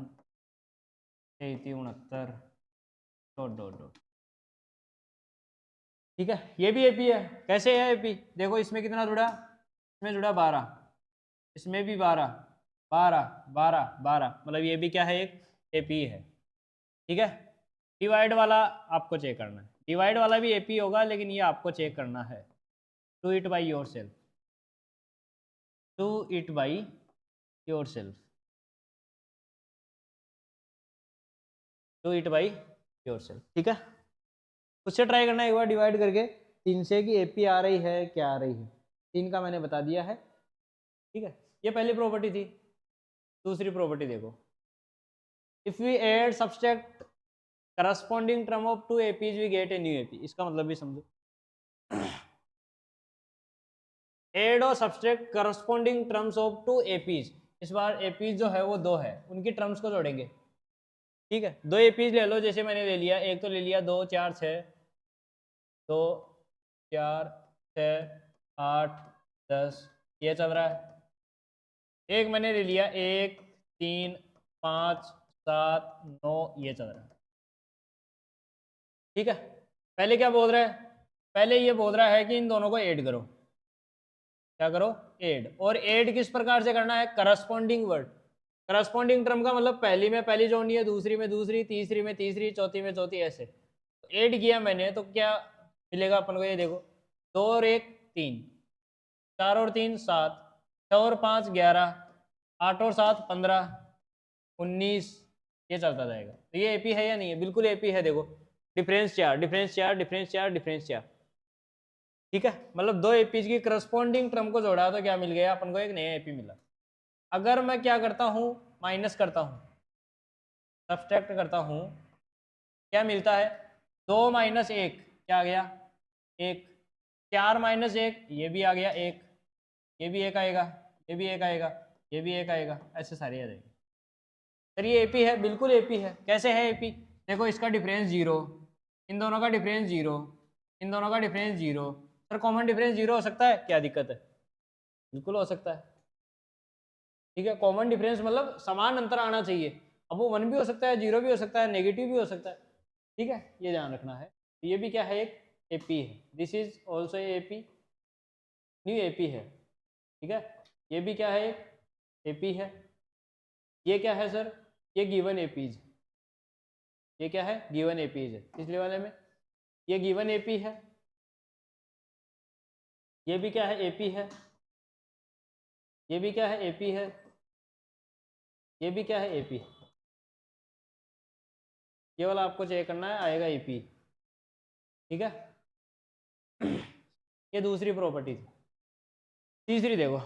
A: 23 ती 69, डॉट डॉट डॉट। ठीक है, ये भी एपी है। कैसे है एपी? देखो इसमें कितना जुड़ा? इसमें जुड़ा 12, इसमें भी 12 12 12 12, मतलब ये भी क्या है? एक एपी है। ठीक है, डिवाइड वाला आपको चेक करना है, डिवाइड वाला भी एपी होगा, लेकिन ये आपको चेक करना है। Do it by your self, do it by your self, do it by your self. ठीक है, उससे ट्राई करना एक बार डिवाइड करके 3 से कि एपी आ रही है क्या आ रही है। 3 का मैंने बता दिया है। ठीक है, ये पहली प्रॉपर्टी थी। दूसरी प्रॉपर्टी देखो, if we add subtract corresponding term of 2 APs we get a new AP. इसका मतलब भी समझो, एड और subtract corresponding terms of 2 APs. इस बार एपीज जो है वो 2 है, उनकी टर्म्स को जोड़ेंगे। ठीक है, 2 एपीज ले लो, जैसे मैंने ले लिया, एक तो ले लिया 2 4 6, 2 4 6 8 10, ये चल रहा है। एक मैंने ले लिया 1 3 5 7 9, ये चल रहा है। ठीक है, पहले क्या बोल रहा है? पहले ये बोल रहा है कि इन दोनों को ऐड करो। क्या करो, एड। और एड किस प्रकार से करना है, करस्पॉन्डिंग वर्ड। करस्पॉन्डिंग टर्म का मतलब पहली में पहली जोड़नी है, दूसरी में दूसरी, तीसरी में तीसरी, चौथी में चौथी, ऐसे। एड किया मैंने तो क्या मिलेगा अपन को, ये देखो, 2 और 1 3, 4 और 3 7, 6 और 5 11, 8 और 7 15, 19, ये चलता जाएगा। तो ये एपी है या नहीं है, बिल्कुल एपी है। देखो डिफरेंस 4, डिफरेंस 4, डिफरेंस 4, डिफरेंस 4, ठीक है। मतलब 2 एपीज की करस्पॉन्डिंग टर्म को जोड़ा तो क्या मिल गया अपन को, एक नया एपी मिला। अगर मैं क्या करता हूँ, माइनस करता हूँ, सब्सट्रैक्ट करता हूँ, क्या मिलता है, 2 माइनस 1 क्या आ गया, 1, 4 माइनस 1 ये भी आ गया 1, ये भी 1 आएगा, ये भी 1 आएगा, ये भी 1 आएगा, ऐसे सारे आ जाएंगे। सर ये एपी है, बिल्कुल एपी है। कैसे है एपी, देखो इसका डिफरेंस 0, इन दोनों का डिफरेंस 0, इन दोनों का डिफरेंस 0। सर कॉमन डिफरेंस 0 हो सकता है, क्या दिक्कत है, बिल्कुल हो सकता है, ठीक है। कॉमन डिफरेंस मतलब समान अंतर आना चाहिए। अब वो 1 भी हो सकता है, 0 भी हो सकता है, नेगेटिव भी हो सकता है, ठीक है, ये ध्यान रखना है। ये भी क्या है, एक एपी है, this is also AP, new AP है, ठीक है। ये भी क्या है, एक एपी है। ये क्या है सर, ये गिवन एपीज, ये क्या है, गिवन एपीज है। पिछले वाले में ये गिवन एपी है, ये भी क्या है, एपी है, ये भी क्या है, एपी है, ये भी क्या है, एपी। ये वाला आपको चेक करना है, आएगा एपी, ठीक है। ये दूसरी प्रॉपर्टी थी। तीसरी देखो,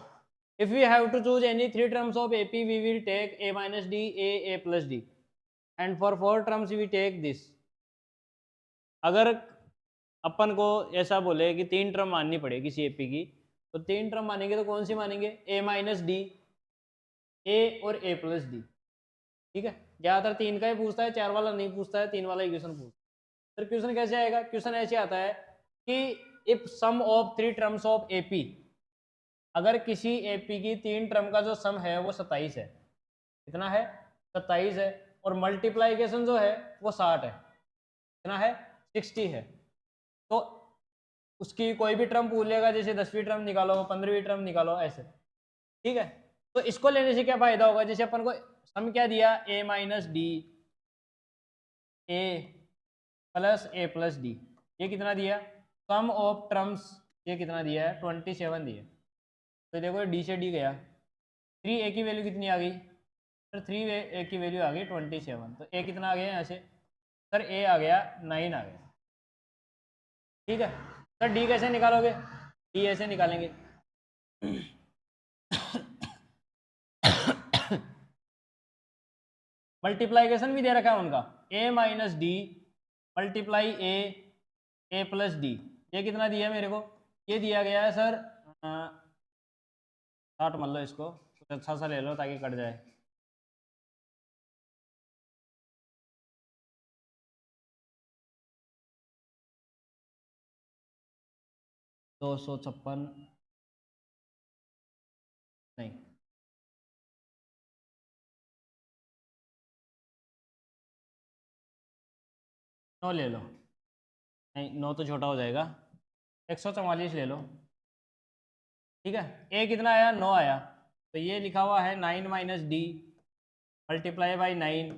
A: if we have to choose any 3 terms of AP we will take a minus d, a plus d, and for 4 terms we take this. अगर अपन को ऐसा बोले कि 3 टर्म माननी पड़े किसी एपी की, तो 3 टर्म मानेंगे तो कौन सी मानेंगे, a माइनस डी, a और a प्लस डी, ठीक है। ज़्यादातर 3 का ही पूछता है, 4 वाला नहीं पूछता है, 3 वाला ही क्वेश्चन पूछता है। तो क्वेश्चन कैसे आएगा, क्वेश्चन ऐसे आता है कि if sum of 3 terms of AP, अगर किसी एपी की 3 टर्म का जो सम है वो 27 है, कितना है, 27 है, और मल्टीप्लाइकेशन जो है वो 60 है, कितना है, 60 है। तो उसकी कोई भी टर्म पूछ लेगा, जैसे 10वीं टर्म निकालो, 15वीं टर्म निकालो, ऐसे, ठीक है। तो इसको लेने से क्या फायदा होगा, जैसे अपन को सम क्या दिया, a minus D, A plus A plus D, ये कितना दिया, सम ऑफ टर्म्स, ये कितना दिया है, 27 दिया। तो देखो डी से डी गया, 3a की वैल्यू कितनी आ गई सर, 3a की वैल्यू आ गई 27। तो a कितना आ गया यहाँ से, सर a आ गया 9 आ गया, ठीक है। सर d कैसे निकालोगे, d ऐसे निकालेंगे, मल्टीप्लाइकेशन भी दे रखा है उनका, a minus D multiply a plus D, ये कितना दिया है मेरे को, ये दिया गया है सर 60, मान लो इसको कुछ अच्छा सा ले लो ताकि कट जाए, 256 नहीं, 9 ले लो, नहीं 9 तो छोटा हो जाएगा, 144 ले लो, ठीक है। a कितना आया, 9 आया, तो ये लिखा हुआ है 9 माइनस डी मल्टीप्लाई बाई 9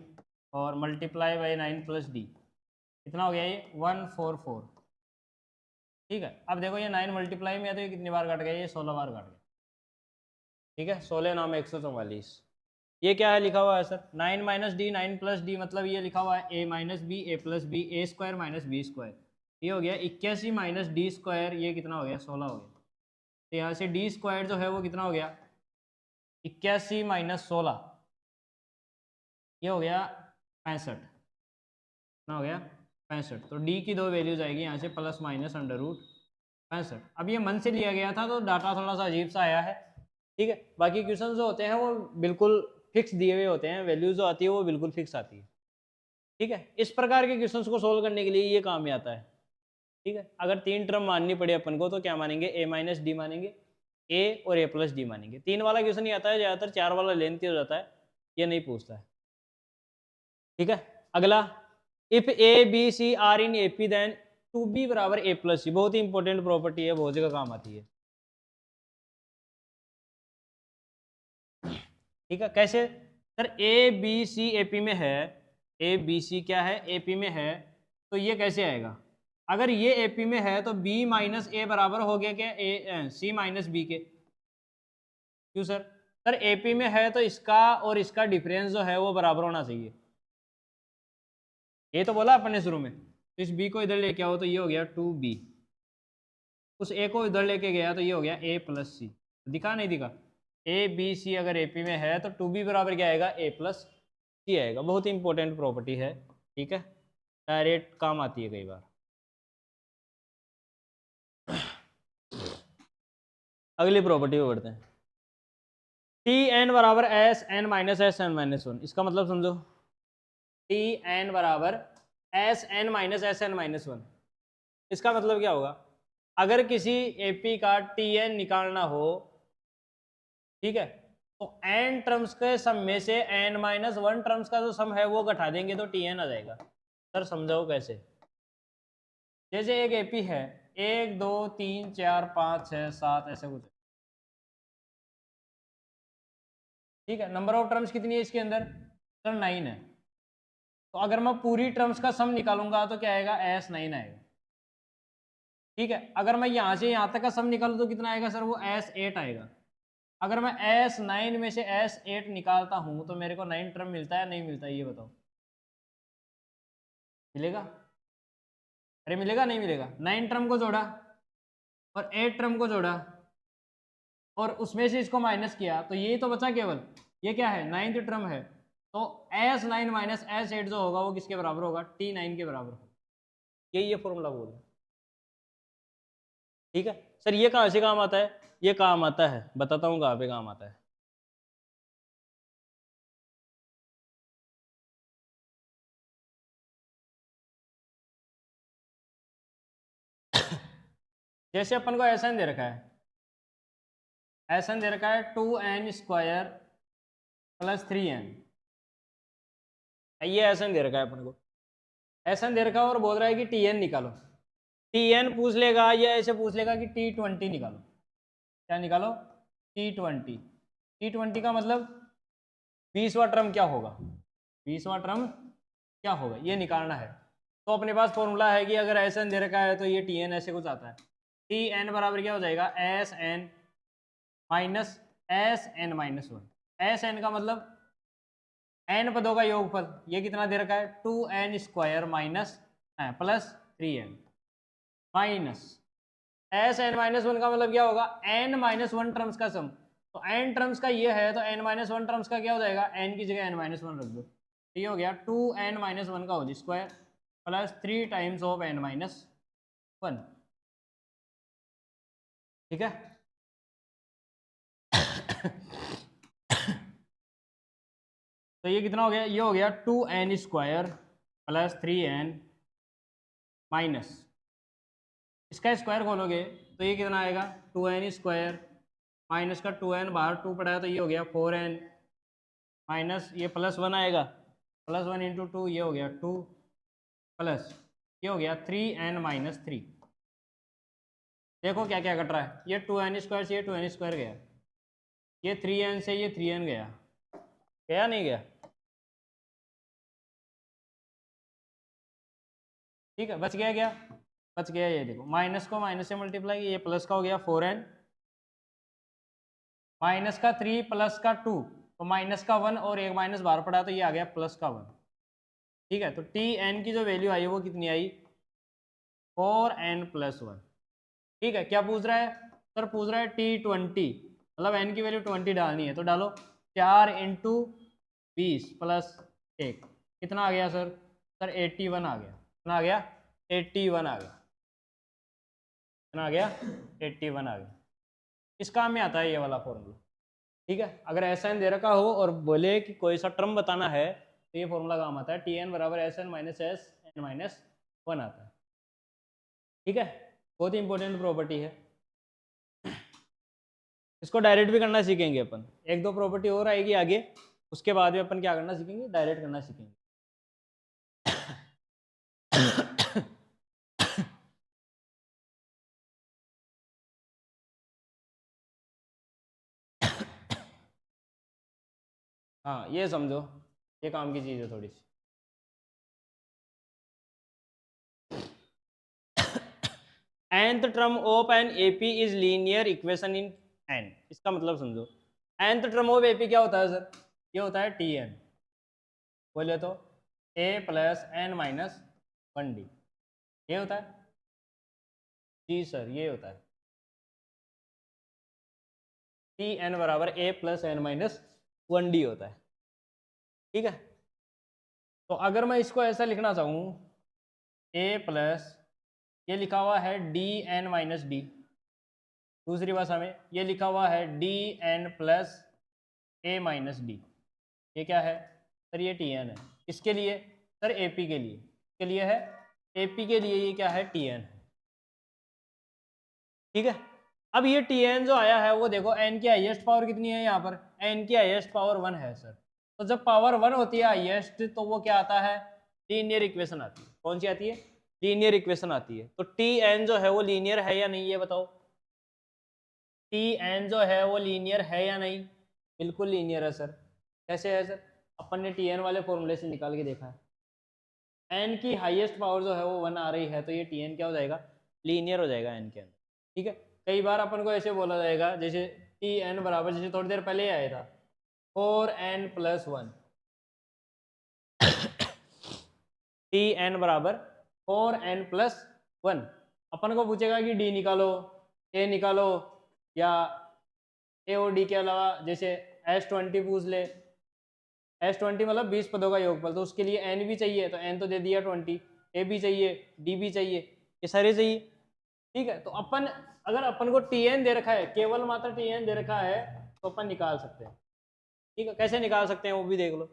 A: और मल्टीप्लाई बाई 9 प्लस डी, कितना हो गया ये 144, ठीक है। अब देखो ये 9 मल्टीप्लाई में है तो ये कितनी बार काट गया, ये 16 बार काट गया, ठीक है। 16 9 में 144, ये क्या है लिखा हुआ है sir, 9 minus d 9 plus d, मतलब ये लिखा हुआ है a minus b, a plus b, a square minus b square, ये हो गया 81 माइनस डी स्क्वायर, ये कितना हो गया 16 हो गया। तो यहाँ से डी स्क्वायर जो है वो कितना हो गया, 81 माइनस 16, ये हो गया 65, कितना हो गया 65। तो डी की 2 वैल्यूज आएगी यहाँ से, प्लस माइनस अंडर रूट 65। अब ये मन से लिया गया था तो डाटा थोड़ा सा अजीब सा आया है, ठीक है। बाकी क्वेश्चन जो होते हैं वो बिल्कुल फिक्स दिए हुए होते हैं, वैल्यूज जो आती है वो बिल्कुल फिक्स आती है, ठीक है। इस प्रकार के क्वेश्चंस को सोल्व करने के लिए ये काम में आता है, ठीक है। अगर 3 टर्म माननी पड़े अपन को तो क्या मानेंगे, a माइनस डी मानेंगे, a और a प्लस डी मानेंगे। 3 वाला क्वेश्चन नहीं आता है ज़्यादातर, 4 वाला लेंथी हो जाता है, ये नहीं पूछता है, ठीक है। अगला, if a b c are in A P then 2b बराबर a प्लस सी, बहुत ही इंपॉर्टेंट प्रॉपर्टी है, बहुत जगह काम आती है। ठीक है, कैसे sir, a b c A P में है, ए बी सी क्या है, ए पी में है, तो ये कैसे आएगा, अगर ये ए पी में है तो बी माइनस ए बराबर हो गया क्या, ए सी माइनस बी के, क्यों सर, सर ए पी में है तो इसका और इसका डिफरेंस जो है वो बराबर होना चाहिए, ये तो बोला अपने शुरू में, तो इस बी को इधर लेके आओ तो ये हो गया 2b, उस ए को इधर लेके गया तो ये हो गया a प्लस सी, दिखा नहीं दिखा, ए बी सी अगर ए पी में है तो 2b बराबर क्या आएगा, a प्लस सी आएगा, बहुत ही इंपॉर्टेंट प्रॉपर्टी है, ठीक है, डायरेक्ट काम आती है कई बार। अगली प्रॉपर्टी को बढ़ते हैं, टी एन बराबर एस एन माइनस वन, इसका मतलब समझो, टी एन बराबर एस एन माइनस वन, इसका मतलब क्या होगा, अगर किसी एपी का टी एन निकालना हो, ठीक है, तो एन टर्म्स के सम में से एन माइनस वन टर्म्स का जो सम है वो घटा देंगे तो टी एन आ जाएगा। सर समझाओ कैसे, जैसे एक एपी है, 1 2 3 4 5 6 7 ऐसे कुछ, ठीक है, नंबर ऑफ टर्म्स कितनी है इसके अंदर, सर 9 है, तो अगर मैं पूरी टर्म्स का सम निकालूंगा तो क्या आएगा, एस 9 आएगा, ठीक है, अगर मैं यहाँ से यहाँ तक का सम निकालूँ तो कितना आएगा सर, वो एस 8 आएगा, अगर मैं एस 9 में से एस 8 निकालता हूँ तो मेरे को 9 टर्म मिलता है नहीं मिलता, ये बताओ, मिलेगा, अरे मिलेगा नहीं मिलेगा, 9 टर्म को जोड़ा और 8 टर्म को जोड़ा और उसमें से इसको माइनस किया तो ये तो बचा केवल, ये क्या है, 9th टर्म है, तो एस 9 माइनस एस 8 जो होगा वो किसके बराबर होगा, T9 के बराबर होगा, यही ये फॉर्मूला बोल रहा है, ठीक है सर, ये कहाँ से काम आता है, ये काम आता है, बताता हूँ कहाँ पे काम आता है, जैसे अपन को एस एन दे रखा है, एस एन दे रखा है 2n² प्लस 3n, ये एस एन दे रखा है अपन को, एस एन दे रखा है और बोल रहा है कि टी एन निकालो, टी एन पूछ लेगा या ऐसे पूछ लेगा कि T20 निकालो, क्या निकालो, T20 का मतलब 20वां टर्म क्या होगा, 20वां टर्म क्या होगा ये निकालना है, तो अपने पास फॉर्मूला है कि अगर एस एन दे रखा है तो ये टी एन ऐसे कुछ आता है, टी एन बराबर क्या हो जाएगा, S n minus one, S n का मतलब एन पदों का योगफल, ये कितना दे रखा है, 2n² minus plus 3n minus S n minus one का मतलब क्या होगा, n माइनस वन टर्म्स का सम, तो n टर्म्स का ये है तो n माइनस वन टर्म्स का क्या हो जाएगा, n की जगह n माइनस वन रख दो, ये हो गया 2n माइनस वन का whole square plus 3 times of n minus one, ठीक है। तो ये कितना हो गया, ये हो गया 2n² प्लस 3n माइनस, इसका स्क्वायर खोलोगे तो ये कितना आएगा, 2n² माइनस का 2n बाहर 2 पड़ा है तो ये हो गया 4n माइनस ये प्लस 1 आएगा, प्लस 1 इंटू 2 ये हो गया 2 प्लस ये हो गया 3n माइनस 3, देखो क्या क्या कट रहा है, ये 2n² से ये 2n² गया, ये 3n से ये 3n गया, गया नहीं गया, ठीक है, बच गया क्या, बच गया, ये देखो माइनस को माइनस से मल्टीप्लाई, ये प्लस का हो गया 4n माइनस का 3 प्लस का 2, तो माइनस का 1 और एक माइनस बाहर पड़ा तो ये आ गया प्लस का 1, ठीक है, तो टी एन की जो वैल्यू आई वो कितनी आई, 4n प्लस 1, ठीक है, क्या पूछ रहा है सर, पूछ रहा है T20, मतलब n की वैल्यू 20 डालनी है, तो डालो 4 इंटू 20 प्लस 1 कितना आ गया सर, सर 81 आ गया, कितना आ गया, 81 आ गया, कितना आ गया, 81 आ गया, इस काम में आता है ये वाला फॉर्मूला, ठीक है, अगर ऐसा एन दे रखा हो और बोले कि कोई सा टर्म बताना है तो ये फॉर्मूला काम आता है, टी एन बराबर एस एन माइनस वन आता है, ठीक है, बहुत ही इंपॉर्टेंट प्रॉपर्टी है, इसको डायरेक्ट भी करना सीखेंगे अपन, एक दो प्रॉपर्टी और आएगी आगे, उसके बाद में अपन क्या करना सीखेंगे, डायरेक्ट करना सीखेंगे। हाँ ये समझो, ये काम की चीज़ है थोड़ी सी। nth term of an AP is linear equation in n, इसका मतलब समझो। nth term of AP क्या होता है सर? ये होता है Tn, बोले तो a plus n minus 1d, ये होता है। जी सर ये होता है Tn बराबर a plus n minus 1d होता है, ठीक है। तो अगर मैं इसको ऐसा लिखना चाहूँ, a प्लस ये लिखा हुआ है डी एन माइनस डी, दूसरी भाषा में ये लिखा हुआ है D N plus a minus D, ये क्या है सर? ये टी एन है। इसके लिए सर ए पी के लिए, इसके लिए है ए पी के लिए ये क्या है? टी एन, ठीक है। अब ये टी एन जो आया है वो देखो एन की हाईएस्ट पावर कितनी है यहाँ पर? एन की हाईएस्ट पावर 1 है सर। तो जब पावर 1 होती है हाईएस्ट तो वो क्या आता है? लीनियर इक्वेशन आती है। कौन सी आती है? लीनियर इक्वेशन आती है। तो टी एन जो है वो लीनियर है या नहीं, ये बताओ। टी एन जो है वो लीनियर है या नहीं? बिल्कुल लीनियर है सर। कैसे है सर? अपन ने टी एन वाले फॉर्मूले से निकाल के देखा है। एन की हाईएस्ट पावर जो है वो 1 आ रही है, तो ये टी एन क्या हो जाएगा? लीनियर हो जाएगा एन के अंदर, ठीक है। कई बार अपन को ऐसे बोला जाएगा, जैसे टी एन बराबर, जैसे थोड़ी देर पहले आया था 4n प्लस 1, टी एन बराबर 4n प्लस 1। अपन को पूछेगा कि डी निकालो, ए निकालो, या ए और डी के अलावा जैसे S20 पूछ ले। S20 मतलब 20 पदों का योगफल, तो उसके लिए n भी चाहिए, तो n तो दे दिया 20, ए भी चाहिए, डी भी चाहिए, ये सारे चाहिए, ठीक है। तो अपन अगर अपन को Tn दे रखा है, केवल मात्र Tn दे रखा है, तो अपन निकाल सकते हैं, ठीक है। कैसे निकाल सकते हैं वो भी देख लो।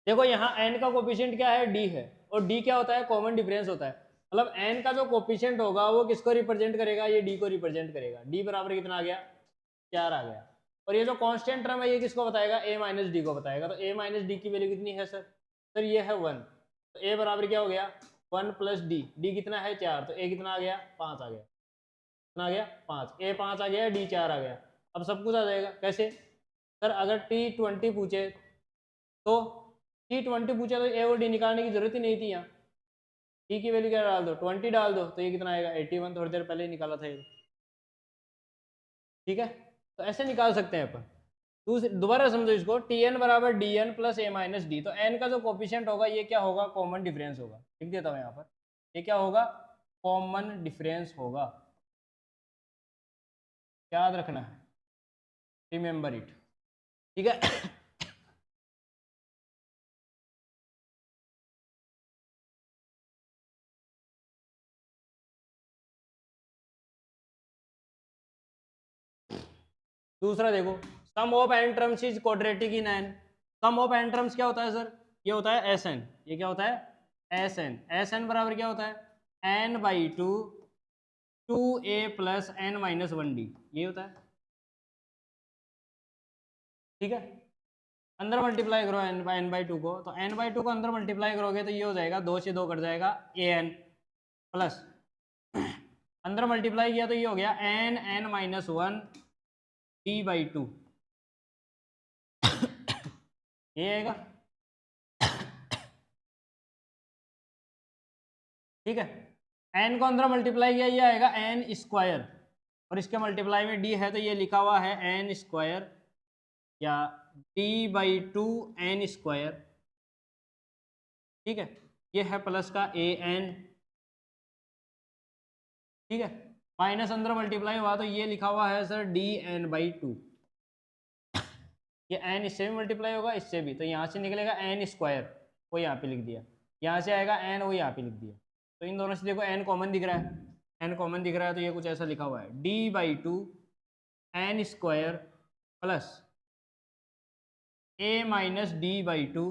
A: देखो यहाँ n का कोफिशिएंट क्या है? d है, और d क्या होता है? कॉमन डिफरेंस होता है। मतलब n का जो कोफिशिएंट होगा वो किसको रिप्रेजेंट करेगा? ये d को रिप्रेजेंट करेगा। d बराबर कितना आ गया? 4 आ गया। और ये जो कांस्टेंट टर्म है ये किसको बताएगा? a माइनस डी को बताएगा। तो a माइनस डी की वैल्यू कितनी है सर? सर ये है 1, तो a बराबर क्या हो गया? 1 प्लस डी, डी कितना है? 4, तो a कितना आ गया? 5 आ गया। कितना आ गया? 5, a 5 आ गया, d 4 आ गया। अब सब कुछ आ जाएगा। कैसे सर? अगर T20 पूछे तो T20 पूछे तो ए और डी निकालने की जरूरत ही नहीं थी। यहाँ टी की वैल्यू क्या डाल दो? 20 डाल दो, तो ये कितना आएगा? 81, थोड़ी देर पहले ही निकाला था ये, ठीक है। तो ऐसे निकाल सकते हैं अपन। दूसरी दोबारा समझो इसको, टी एन बराबर D N plus a minus D, तो एन का जो कोफिशिएंट होगा ये क्या होगा? कॉमन डिफरेंस होगा। लिख देता हूँ यहाँ पर, ये क्या होगा? कॉमन डिफरेंस होगा, याद रखना है, रिमेंबर इट, ठीक है। दूसरा देखो, sum of n terms is quadratic in n. Sum of n terms क्या होता है सर? ये होता है एस एन। ये क्या होता है? S N. एस एन बराबर क्या होता है? N by two, two a plus n minus 1d, ये होता है, ठीक है। अंदर मल्टीप्लाई करो एन बाई टू को, तो एन बाई टू को अंदर मल्टीप्लाई करोगे तो ये हो जाएगा, 2 से 2 कट जाएगा, ए एन प्लस अंदर मल्टीप्लाई किया तो ये हो गया n n minus 1 d by two, ये आएगा, ठीक है। एन को अंदर मल्टीप्लाई किया, ये आएगा एन स्क्वायर, और इसके मल्टीप्लाई में डी है तो ये लिखा हुआ है एन स्क्वायर, या d by two n square, ठीक है। ये है प्लस का ए एन, ठीक है। माइनस अंदर मल्टीप्लाई हुआ तो ये लिखा हुआ है sir d n by two, ये एन इससे भी मल्टीप्लाई होगा, इससे भी, तो यहाँ से निकलेगा एन स्क्वायर, वो यहाँ पे लिख दिया, यहाँ से आएगा एन, वो यहाँ पे लिख दिया। तो इन दोनों से देखो एन कॉमन दिख रहा है, एन कॉमन दिख रहा है, तो ये कुछ ऐसा लिखा हुआ है d by two n square plus a minus d by two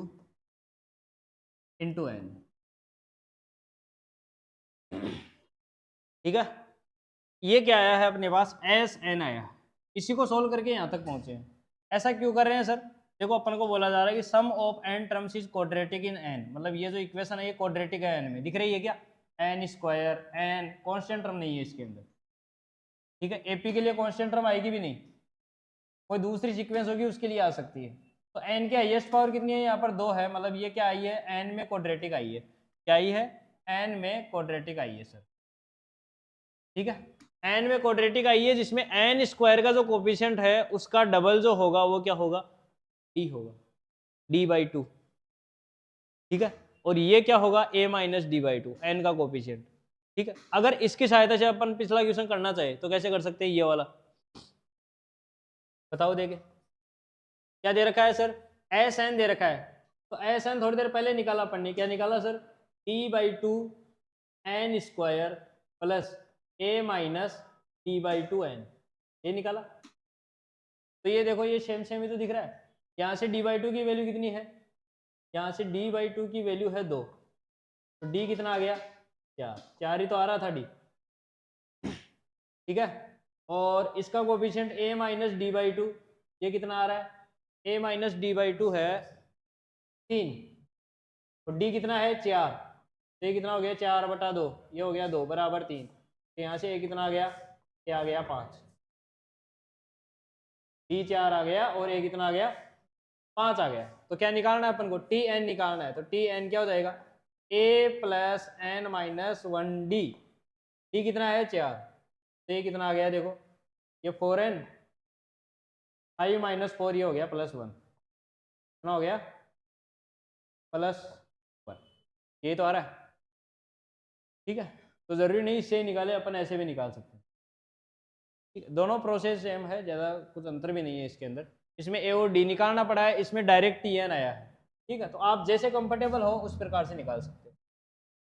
A: into n, ठीक है। ये क्या आया है अपने पास? एस एन आया, इसी को सोल्व करके यहाँ तक पहुंचे हैं। ऐसा क्यों कर रहे हैं सर? देखो अपन को बोला जा रहा है कि sum of n terms is quadratic in n, मतलब ये जो इक्वेशन है ये क्वाड्रेटिक है एन में, दिख रही है क्या? N square, n constant term नहीं है इसके अंदर, ठीक है। एपी के लिए कॉन्स्टेंट टर्म आएगी भी नहीं, कोई दूसरी सीक्वेंस होगी उसके लिए आ सकती है, तो n की हाईएस्ट पावर कितनी है, यहाँ पर 2 है, मतलब ये क्या आई है, n में क्वाड्रेटिक आई है, क्या आई है, n में क्वाड्रेटिक आई है सर, ठीक है, n में क्वाड्रेटिक आई है, जिसमें n स्क्वायर का जो कोफिशिएंट है उसका डबल जो होगा वो क्या होगा, d होगा, d/2, ठीक है, और ये क्या होगा, a माइनस d/2, n का कोफिशिएंट, ठीक है। अगर इसकी सहायता से अपन पिछला क्वेश्चन करना चाहे तो कैसे कर सकते हैं, ये वाला बताओ, देखे क्या दे रखा है सर, एस एन दे रखा है, तो एस एन थोड़ी देर पहले निकाला अपन ने, क्या निकाला sir, d/2 n square plus a minus d/2 n, ये निकाला। तो ये देखो ये सेम सेम ही तो दिख रहा है, यहाँ से d/2 की वैल्यू कितनी है, यहाँ से d/2 की वैल्यू है 2, तो d कितना आ गया, 4, 4 ही तो आ रहा था d, ठीक है, और इसका कोफिशिएंट a माइनस d/2, ये कितना आ रहा है, a माइनस d/2 है 3, तो d कितना है 4, तो ये कितना हो गया 4/2, ये हो गया 2 बराबर 3, तो यहाँ से a कितना आ गया, ये आ गया 5, d 4 आ गया और a कितना आ गया 5 आ गया। तो क्या निकालना है अपन को, टी एन निकालना है, तो टी एन क्या हो जाएगा, a plus n minus 1d, d कितना है 4, तो ये कितना आ गया देखो, ये 4n 5 माइनस 4, ये हो गया +1, कितना हो गया +1, ये तो आ रहा है, ठीक है। तो ज़रूरी नहीं इससे ही निकाले, अपन ऐसे भी निकाल सकते हैं, ठीक है, दोनों प्रोसेस सेम है, ज़्यादा कुछ अंतर भी नहीं है इसके अंदर, इसमें ए और डी निकालना पड़ा है, इसमें डायरेक्ट टी एन आया है, ठीक है, तो आप जैसे कंफर्टेबल हो उस प्रकार से निकाल सकते हो,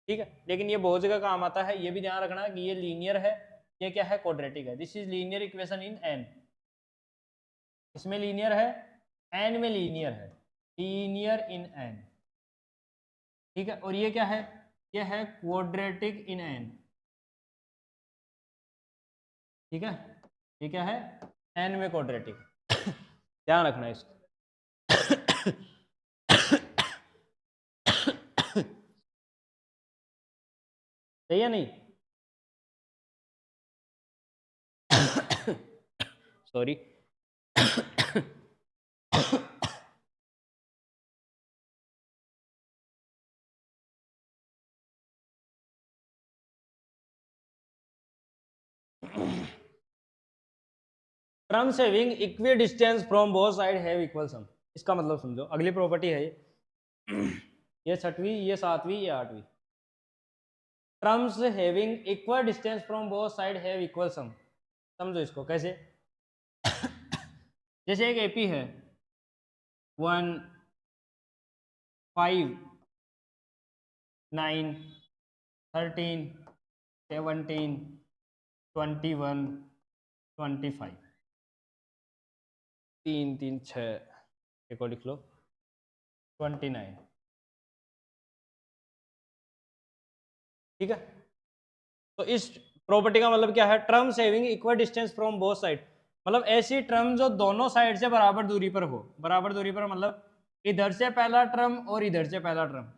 A: ठीक है। लेकिन ये बहुत जगह काम आता है, ये भी ध्यान रखना कि ये लीनियर है, ये क्या है, क्वाड्रेटिक है, this is linear equation in an, इसमें लीनियर है, एन में लीनियर है, लीनियर इन एन, ठीक है, और ये क्या है, ये है क्वाड्रेटिक इन एन, ठीक है, ये क्या है, एन में क्वाड्रेटिक, ध्यान रखना इसको। सही है नहीं, sorry, term saving equi distance from both side have equal सम, इसका मतलब समझो, अगली प्रॉपर्टी है ये 6वीं, ये 7वीं, ये 8वीं, terms having equal distance from both side have equal sum, समझो इसको कैसे, जैसे एक एपी है 1 5 9 13 17 21 25, 3 3 6, एक और लिख लो 29, ठीक है। तो इस प्रॉपर्टी का मतलब क्या है, term saving equal distance from both side, मतलब ऐसी टर्म जो दोनों साइड से बराबर दूरी पर हो, बराबर दूरी पर मतलब इधर से पहला टर्म और इधर से पहला टर्म,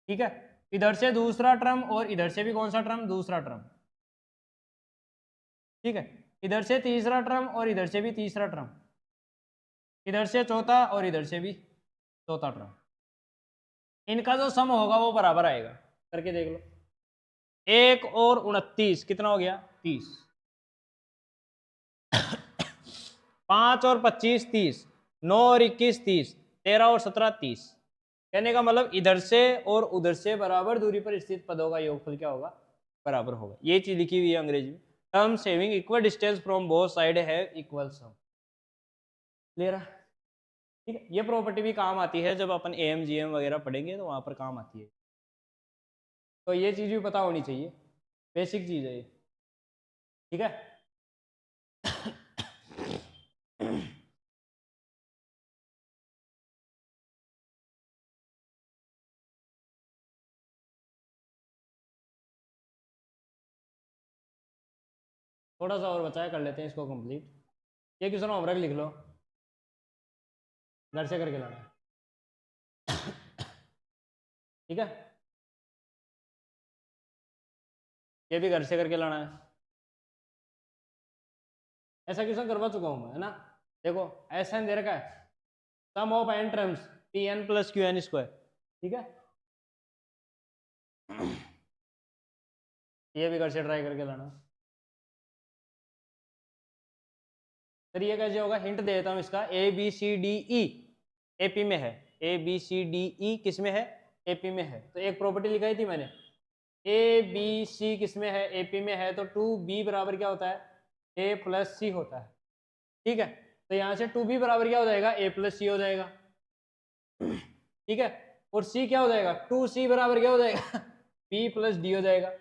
A: ठीक है, इधर से दूसरा टर्म और इधर से भी कौन सा टर्म, दूसरा टर्म, ठीक है, इधर से तीसरा टर्म और इधर से भी तीसरा टर्म, इधर से चौथा और इधर से भी चौथा टर्म, इनका जो सम होगा वो बराबर आएगा, करके देख लो, 1 और 29 कितना हो गया 30, 5 और 25 30, 9 और 21 30, 13 और 17 30, कहने का मतलब इधर से और उधर से बराबर दूरी पर स्थित पदों का योगफल क्या होगा, बराबर होगा, ये चीज लिखी हुई है अंग्रेजी में, term saving equal distance from both side है इक्वल सम, ले रहा, ठीक है, ये प्रॉपर्टी भी काम आती है जब अपन एम जी एम वगैरह पढ़ेंगे तो वहां पर काम आती है, तो ये चीज भी पता होनी चाहिए, बेसिक चीज है ये, ठीक है। थोड़ा सा और बचा है, कर लेते हैं इसको कंप्लीट, ये क्वेश्चन होमवर्क लिख लो, घर से करके लाना है, ठीक है, ये भी घर से करके लाना है, ऐसा क्वेश्चन करवा चुका हूँ मैं, है ना, देखो एस एन दे रखा है, sum of n terms p n plus q n square, ठीक है। ये भी घर से ट्राई करके लाना। फिर ये कैसे होगा, हिंट देता हूँ इसका, a b c d e AP में है, ए बी सी डी ई किस में है, एपी में है। तो एक प्रॉपर्टी लिखाई थी मैंने, ए बी सी किस में है, एपी में है, तो टू बी बराबर क्या होता है, ए प्लस सी होता है, ठीक है। तो यहाँ से टू बी बराबर क्या हो जाएगा, ए प्लस सी हो जाएगा, ठीक है। और सी क्या हो जाएगा, टू सी बराबर क्या हो जाएगा, बी प्लस डी हो जाएगा,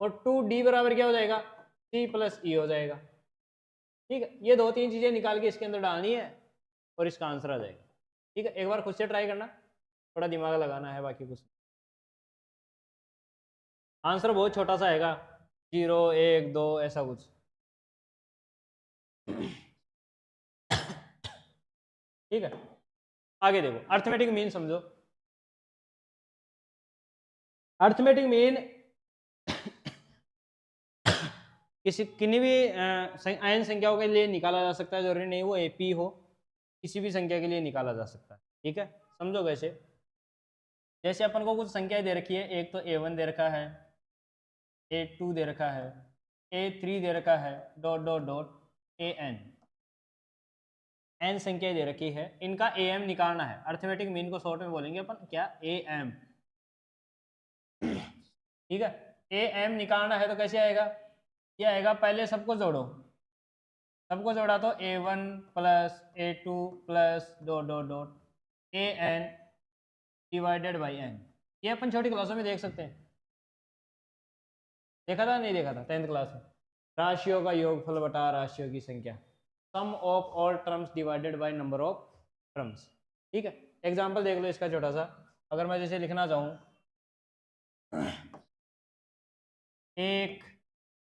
A: और टू डी बराबर क्या हो जाएगा, सी प्लस ई हो जाएगा, ठीक है। ये दो तीन चीजें निकाल के इसके अंदर डालनी है और इसका आंसर आ जाएगा, ठीक है। एक बार खुद से ट्राई करना, थोड़ा दिमाग लगाना है, बाकी कुछ आंसर बहुत छोटा सा आएगा, 0 1 2 ऐसा कुछ। ठीक है, आगे देखो, अर्थमेटिक मीन समझो। अर्थमेटिक मीन किसी किन्हीं भी n संख्याओं के लिए निकाला जा सकता है, जरूरी नहीं वो एपी हो, किसी भी संख्या के लिए निकाला जा सकता है, ठीक है। समझो कैसे, जैसे अपन को कुछ संख्याएं दे रखी है, एक तो a1 दे रखा है, a2 दे रखा है, a3 दे रखा है, dot dot dot an, n संख्याएं दे रखी है, इनका am निकालना है। अर्थमेटिक मीन को शॉर्ट में बोलेंगे अपन क्या, am, ठीक है। am निकालना है तो कैसे आएगा, ये आएगा, पहले सबको जोड़ो, सबको जोड़ा तो a1 plus a2 plus dot dot dot an divided by n। ये अपन छोटी क्लासों में देख सकते हैं, देखा था नहीं देखा था 10th क्लास में, राशियों का योगफल बटा राशियों की संख्या, sum of all terms divided by number of terms, ठीक है। एग्जांपल देख लो इसका छोटा सा, अगर मैं जैसे लिखना चाहूँ 1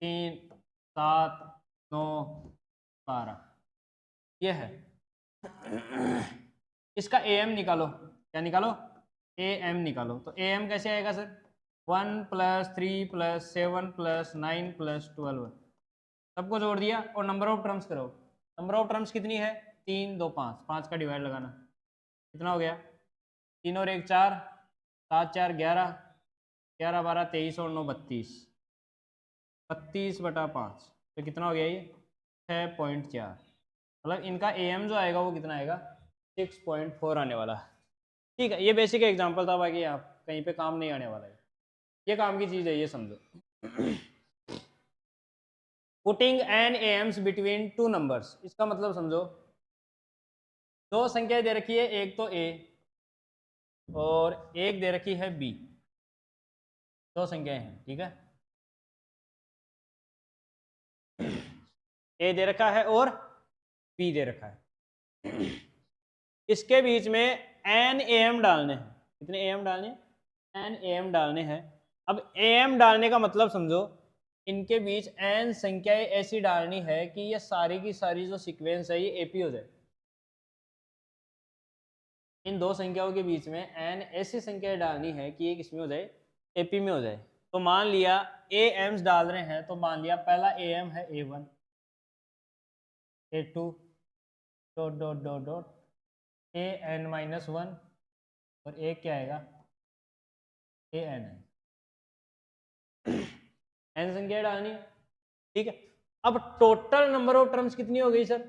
A: 3 7 9 12, ये है। इसका am निकालो, क्या निकालो, am निकालो। तो am कैसे आएगा sir, 1 plus 3 plus 7 plus 9 plus 12, सबको जोड़ दिया और नंबर ऑफ टर्म्स करो। नंबर ऑफ टर्म्स कितनी है, 3 2 5, 5 का डिवाइड लगाना, कितना हो गया, 3 और 1 4, 7 4 11, 11 12 23 और 9 32, 32 बटा 5, तो कितना हो गया ये 6.4, मतलब इनका am जो आएगा वो कितना आएगा, 6.4 आने वाला, ठीक है। ये बेसिक एग्जांपल था, बाकी आप कहीं पे काम नहीं आने वाला है, ये काम की चीज़ है, ये समझो। Putting n AMs between two numbers, इसका मतलब समझो, दो संख्याएं दे रखी है, एक तो a और एक दे रखी है b, दो संख्याएं हैं, ठीक है। a दे रखा है और b दे रखा है, इसके बीच में n am डालने हैं, कितने am डालने हैं, n am डालने हैं। अब am डालने का मतलब समझो, इनके बीच n संख्याएं ऐसी डालनी है कि ये सारी की सारी जो सीक्वेंस है ये एपी हो जाए, इन दो संख्याओं के बीच में n ऐसी संख्याएं डालनी है कि ये किसमें हो जाए, एपी में हो जाए। तो मान लिया ए एम्स डाल रहे हैं, तो मान लिया पहला ए एम है a1 a2 dot dot dot dot an-1, और एक क्या आएगा, an, n संख्या डालनी, ठीक है। अब टोटल नंबर ऑफ टर्म्स कितनी हो गई सर,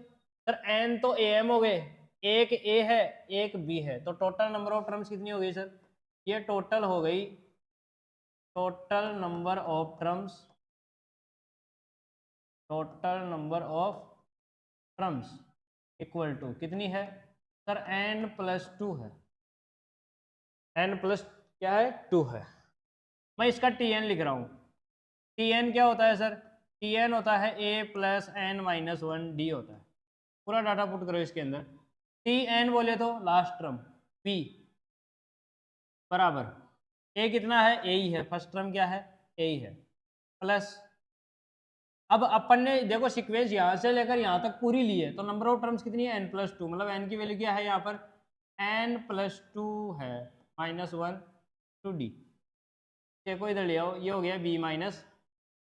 A: सर n तो am हो गए, एक a है एक b है, तो टोटल नंबर ऑफ टर्म्स कितनी हो गई सर, ये टोटल हो गई, total number of terms, total number of terms equal to कितनी है सर, n प्लस 2 है, n प्लस क्या है 2 है। मैं इसका tn लिख रहा हूँ, tn क्या होता है सर, tn होता है a प्लस n-1 d होता है, पूरा डाटा पुट करो इसके अंदर, tn बोले तो लास्ट टर्म p बराबर, a कितना है, a ही है, फर्स्ट टर्म क्या है, a ही है, प्लस, अब अपन ने देखो सीक्वेंस यहाँ से लेकर यहाँ तक पूरी ली है, तो नंबर ऑफ टर्म्स कितनी है, n+2, मतलब n की वैल्यू क्या है यहाँ पर, n+2 है, -1 टू d, देखो इधर ले आओ, ये हो गया b माइनस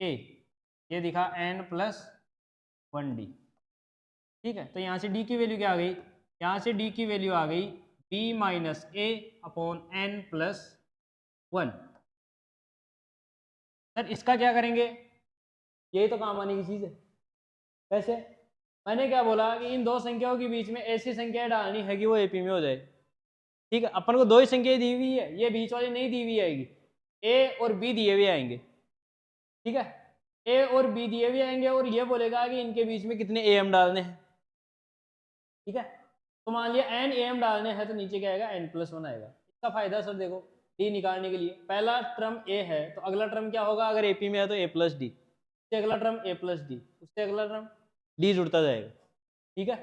A: a, ये दिखा n+1d, ठीक है, तो यहाँ से डी की वैल्यू क्या आ गई, यहाँ से डी की वैल्यू आ गई बी माइनस ए अपॉन एन प्लस 1। सर इसका क्या करेंगे, यही तो काम आने की चीज़ है। वैसे मैंने क्या बोला कि इन दो संख्याओं के बीच में ऐसी संख्याएं डालनी है कि वो एपी में हो जाए। ठीक है, अपन को दो ही संख्याएं दी हुई है, ये बीच वाली नहीं दी हुई आएगी, ए और बी दिए हुए आएंगे। ठीक है, ए और बी दिए हुए आएंगे और ये बोलेगा कि इनके बीच में कितने ए एम डालने हैं। ठीक है, तो मान लिया एन ए एम डालने हैं तो नीचे क्या आएगा, एन प्लस 1 आएगा। इसका फायदा सर देखो, डी निकालने के लिए पहला टर्म ए है तो अगला टर्म क्या होगा, अगर एपी में है तो ए प्लस डी, उससे अगला टर्म ए प्लस डी, उससे अगला टर्म डी जुड़ता जाएगा। ठीक है,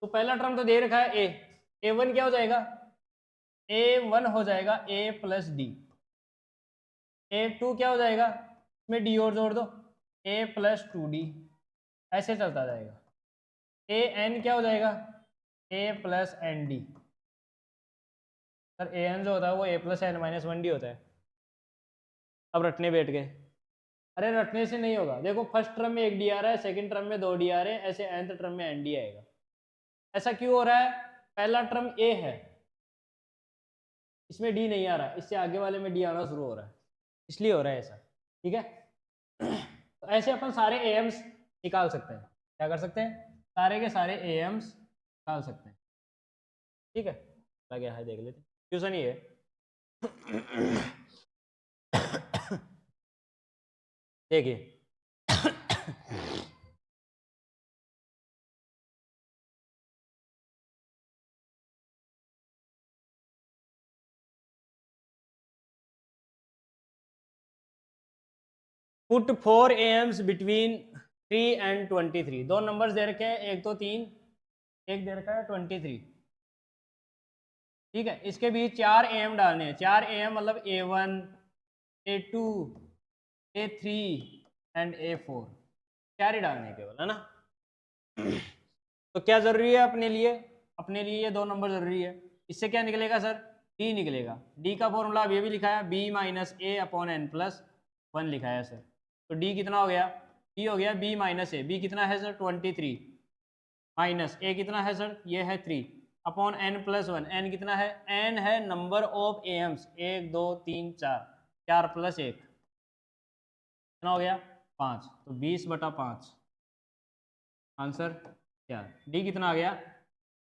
A: तो पहला टर्म तो दे रखा है ए वन क्या हो जाएगा, ए वन हो जाएगा ए प्लस डी, ए टू क्या हो जाएगा, इसमें डी और जोड़ दो, ए प्लस 2d, ऐसे चलता जाएगा। ए एन क्या हो जाएगा, ए plus N D. Sir A N जो होता है वो ए प्लस एन माइनस 1 डी होता है। अब रटने बैठ गए, अरे रटने से नहीं होगा, देखो फर्स्ट टर्म में एक डी आ रहा है, सेकंड टर्म में 2 डी आ रहे हैं, ऐसे nth टर्म में एन डी आएगा। ऐसा क्यों हो रहा है, पहला टर्म ए है, इसमें डी नहीं आ रहा, इससे आगे वाले में डी आना शुरू हो रहा है, इसलिए हो रहा है ऐसा। ठीक है, तो ऐसे अपन सारे एम्स निकाल सकते हैं। क्या कर सकते हैं, सारे के सारे एम्स निकाल सकते हैं। ठीक है, क्या है देख लेते हैं, क्वेश्चन ये है देखिए पुट 4 एम्स बिटवीन 3 and 23, दो नंबर्स दे रखे हैं, एक तो 3, एक दे रखा है 23। ठीक है, इसके बीच 4 एम डालने हैं, 4 एम मतलब A1 A2 A3 and A4, 4 ही डालने हैं केवल, है ना। तो क्या जरूरी है अपने लिए, अपने लिए ये दो नंबर जरूरी है। इससे क्या निकलेगा सर, डी निकलेगा। डी का फॉर्मूला अब ये भी लिखा है, बी माइनस ए अपॉन एन प्लस 1 लिखा है सर। तो डी कितना हो गया, डी हो गया बी माइनस ए, बी कितना है सर 23, माइनस ए कितना है सर, ये है 3, अपॉन एन प्लस 1, एन कितना है, एन है नंबर ऑफ एम्स, 1 2 3 4, 4 प्लस 1 कितना हो गया 5, तो 20/5 आंसर 4। डी कितना आ गया,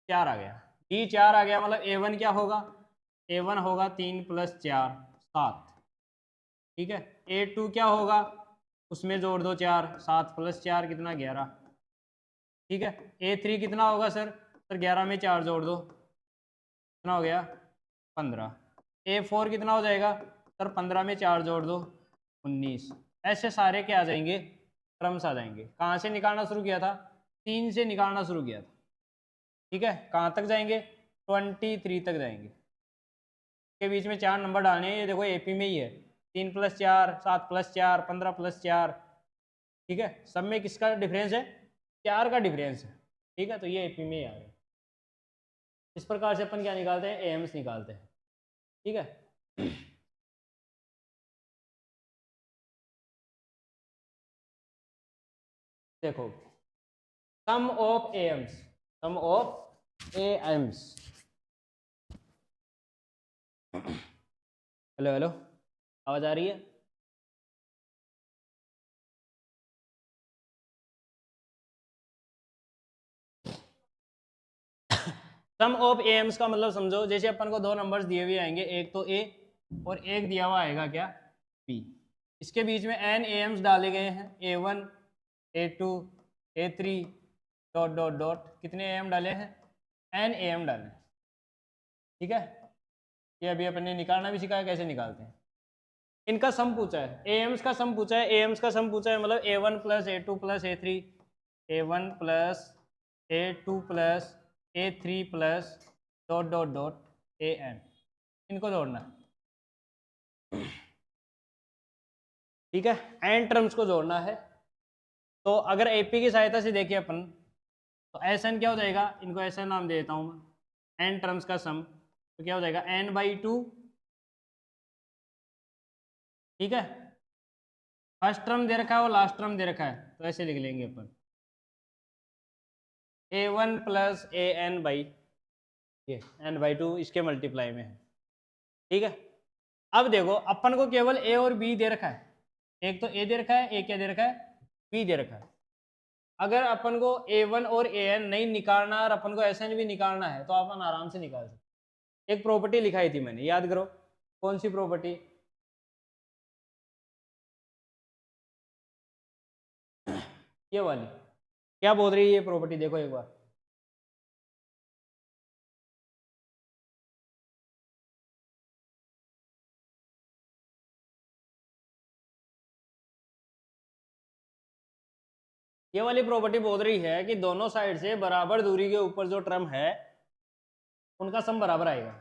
A: 4 आ गया, डी 4 आ गया, मतलब A1 क्या होगा, A1 होगा 3 + 4 7। ठीक है, A2 क्या होगा, उसमें जोड़ दो 4, 7 + 4 कितना 11। ठीक है, A3 कितना होगा सर, 11 में 4 जोड़ दो कितना हो गया 15। A4 कितना हो जाएगा सर, 15 में 4 जोड़ दो 19। ऐसे सारे क्या आ जाएंगे, टर्म्स आ जाएंगे। कहाँ से निकालना शुरू किया था, 3 से निकालना शुरू किया था। ठीक है, कहाँ तक जाएंगे, 23 तक जाएंगे। के बीच में 4 नंबर डालने हैं, ये देखो एपी में ही है, 3 + 4 7 + 4 15 + 4। ठीक है, सब में किसका डिफरेंस है, 4 का डिफरेंस है। ठीक है, तो ये एपी में ही आ गया। इस प्रकार से अपन क्या निकालते हैं, एम्स निकालते हैं। ठीक है, देखो sum of AMs, sum of AMs, hello hello, आवाज आ रही है, सम ऑफ एम्स का मतलब समझो, जैसे अपन को दो नंबर्स दिए हुए आएंगे, एक तो ए और एक दिया हुआ आएगा क्या बी, इसके बीच में एन एम्स डाले गए हैं, A1 A2 A3 dot dot dot, कितने एम डाले हैं, एन एम डाले। ठीक है, ये अभी अपन ने निकालना भी सिखाया कैसे निकालते हैं। इनका सम पूछा है, एम्स का सम पूछा है, एम्स का सम पूछा है, मतलब A1 + A2 + A3, A1 + A2 + A3 + dot dot dot AN, इनको जोड़ना है। ठीक है, एन टर्म्स को जोड़ना है। तो अगर एपी की सहायता से देखें अपन, तो एस एन क्या हो जाएगा, इनको ऐसा नाम दे देता हूँ मैं, एन टर्म्स का सम, तो क्या हो जाएगा n/2। ठीक है, फर्स्ट टर्म दे रखा है और लास्ट टर्म दे रखा है, तो ऐसे लिख लेंगे अपन, a1 plus a n by ये n/2 इसके मल्टीप्लाई में है, ठीक है। अब देखो अपन को केवल ए और बी दे रखा है, एक तो ए दे रखा है, एक क्या दे रखा है, बी दे रखा है। अगर अपन को a1 और an नहीं निकालना और अपन को sn भी निकालना है तो अपन आराम से निकाल सकते। एक प्रॉपर्टी लिखाई थी मैंने, याद करो कौन सी प्रॉपर्टी, ये वाली। क्या बोल रही है ये प्रॉपर्टी, देखो एक बार। ये वाली प्रॉपर्टी बोल रही है कि दोनों साइड से बराबर दूरी के ऊपर जो टर्म है उनका सम बराबर आएगा।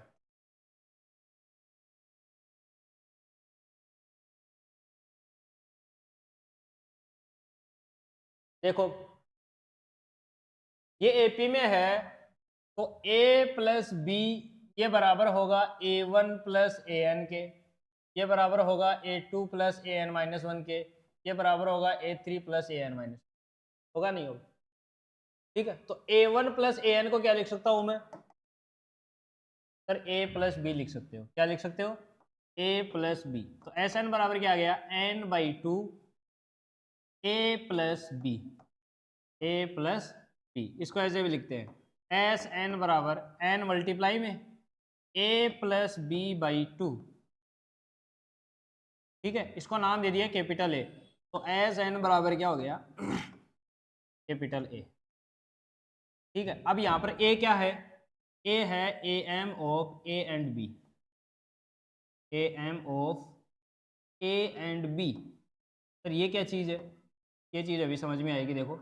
A: देखो ये एपी में है तो ए प्लस बी ये बराबर होगा a1 प्लस ए एन के, ये बराबर होगा a2 plus a N minus one के, ये बराबर होगा a3 plus a N minus, होगा नहीं होगा, ठीक है। तो a1 प्लस ए एन को क्या लिख सकता हूं मैं सर, a प्लस बी लिख सकते हो, क्या लिख सकते हो, a प्लस बी। तो एस एन बराबर क्या आ गया, n/2 a plus b, a plus b. इसको ऐसे भी लिखते हैं एस एन बराबर n मल्टीप्लाई में a प्लस बी बाई 2, ठीक है। इसको नाम दे दिया कैपिटल ए, तो एस एन बराबर क्या हो गया कैपिटल ए, ठीक है। अब यहाँ पर ए क्या है, ए है A M of a and b, A M of a and b. Sir ये क्या चीज़ है, ये चीज़ अभी समझ में आएगी, देखो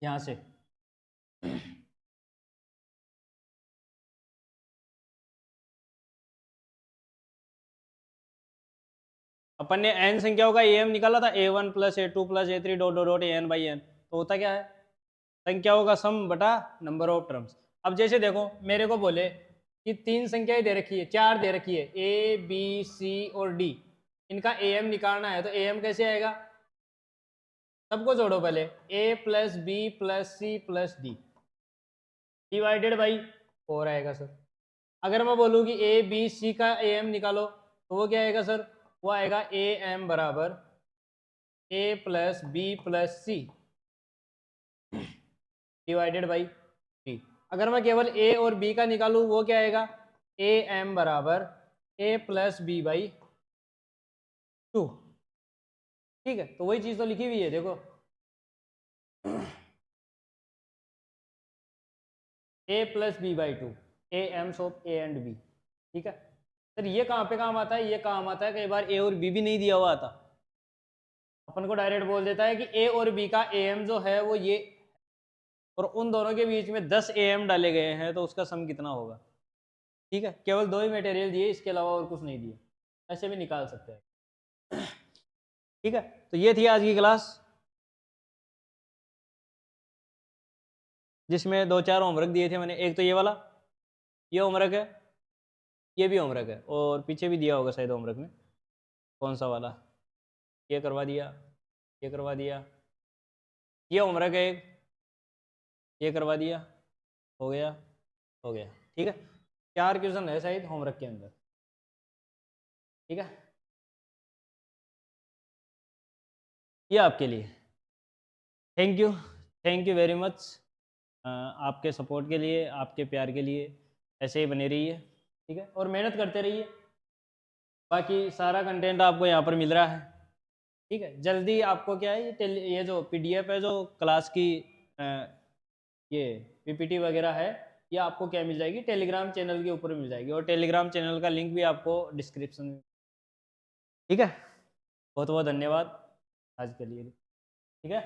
A: यहाँ से अपन ने n संख्याओं का am निकाला था, a1 plus a2 plus a3 dot dot dot an by n, तो होता क्या है संख्याओं का सम बटा नंबर ऑफ टर्म्स। अब जैसे देखो मेरे को बोले कि 3 संख्याएं दे रखी है, 4 दे रखी है, a b c और d, इनका am निकालना है तो am कैसे आएगा, सबको जोड़ो पहले, a plus b plus c plus d divided by 4 आएगा सर। अगर मैं बोलूँ कि ए बी सी का am निकालो तो वो क्या आएगा सर, वो आएगा ए एम बराबर a plus b plus c divided by 3। अगर मैं केवल ए और बी का निकालूं वो क्या आएगा, ए एम बराबर ए प्लस बी बाई 2, ठीक है। तो वही चीज़ तो लिखी हुई है, देखो a plus b by 2, A Ms of a and b, ठीक है। सर ये कहाँ पे काम आता है, ये काम आता है कई बार ए और बी भी नहीं दिया हुआ आता, अपन को डायरेक्ट बोल देता है कि ए और बी का ए एम जो है वो ये, और उन दोनों के बीच में 10 am डाले गए हैं तो उसका सम कितना होगा, ठीक है। केवल 2 ही मटेरियल दिए, इसके अलावा और कुछ नहीं दिए, ऐसे भी निकाल सकते हैं, ठीक है। तो ये थी आज की क्लास, जिसमें 2-4 होमवर्क दिए थे मैंने। एक तो ये वाला, ये होमवर्क है, ये भी होमवर्क है, और पीछे भी दिया होगा शायद होमवर्क में, कौन सा वाला, ये करवा दिया, ये करवा दिया, ये होमवर्क है एक, ये करवा दिया, हो गया, हो गया, ठीक है। 4 क्वेश्चन है शायद होमवर्क के अंदर, ठीक है। ये आपके लिए, थैंक यू वेरी मच, आपके सपोर्ट के लिए, आपके प्यार के लिए, ऐसे ही बने रहिए, ठीक है, और मेहनत करते रहिए। बाकी सारा कंटेंट आपको यहाँ पर मिल रहा है, ठीक है। जल्दी आपको क्या है, ये जो PDF है जो क्लास की ये PPT वगैरह है, ये आपको क्या मिल जाएगी, टेलीग्राम चैनल के ऊपर मिल जाएगी, और टेलीग्राम चैनल का लिंक भी आपको डिस्क्रिप्शन में, ठीक है। बहुत बहुत धन्यवाद आज के लिए, ठीक है।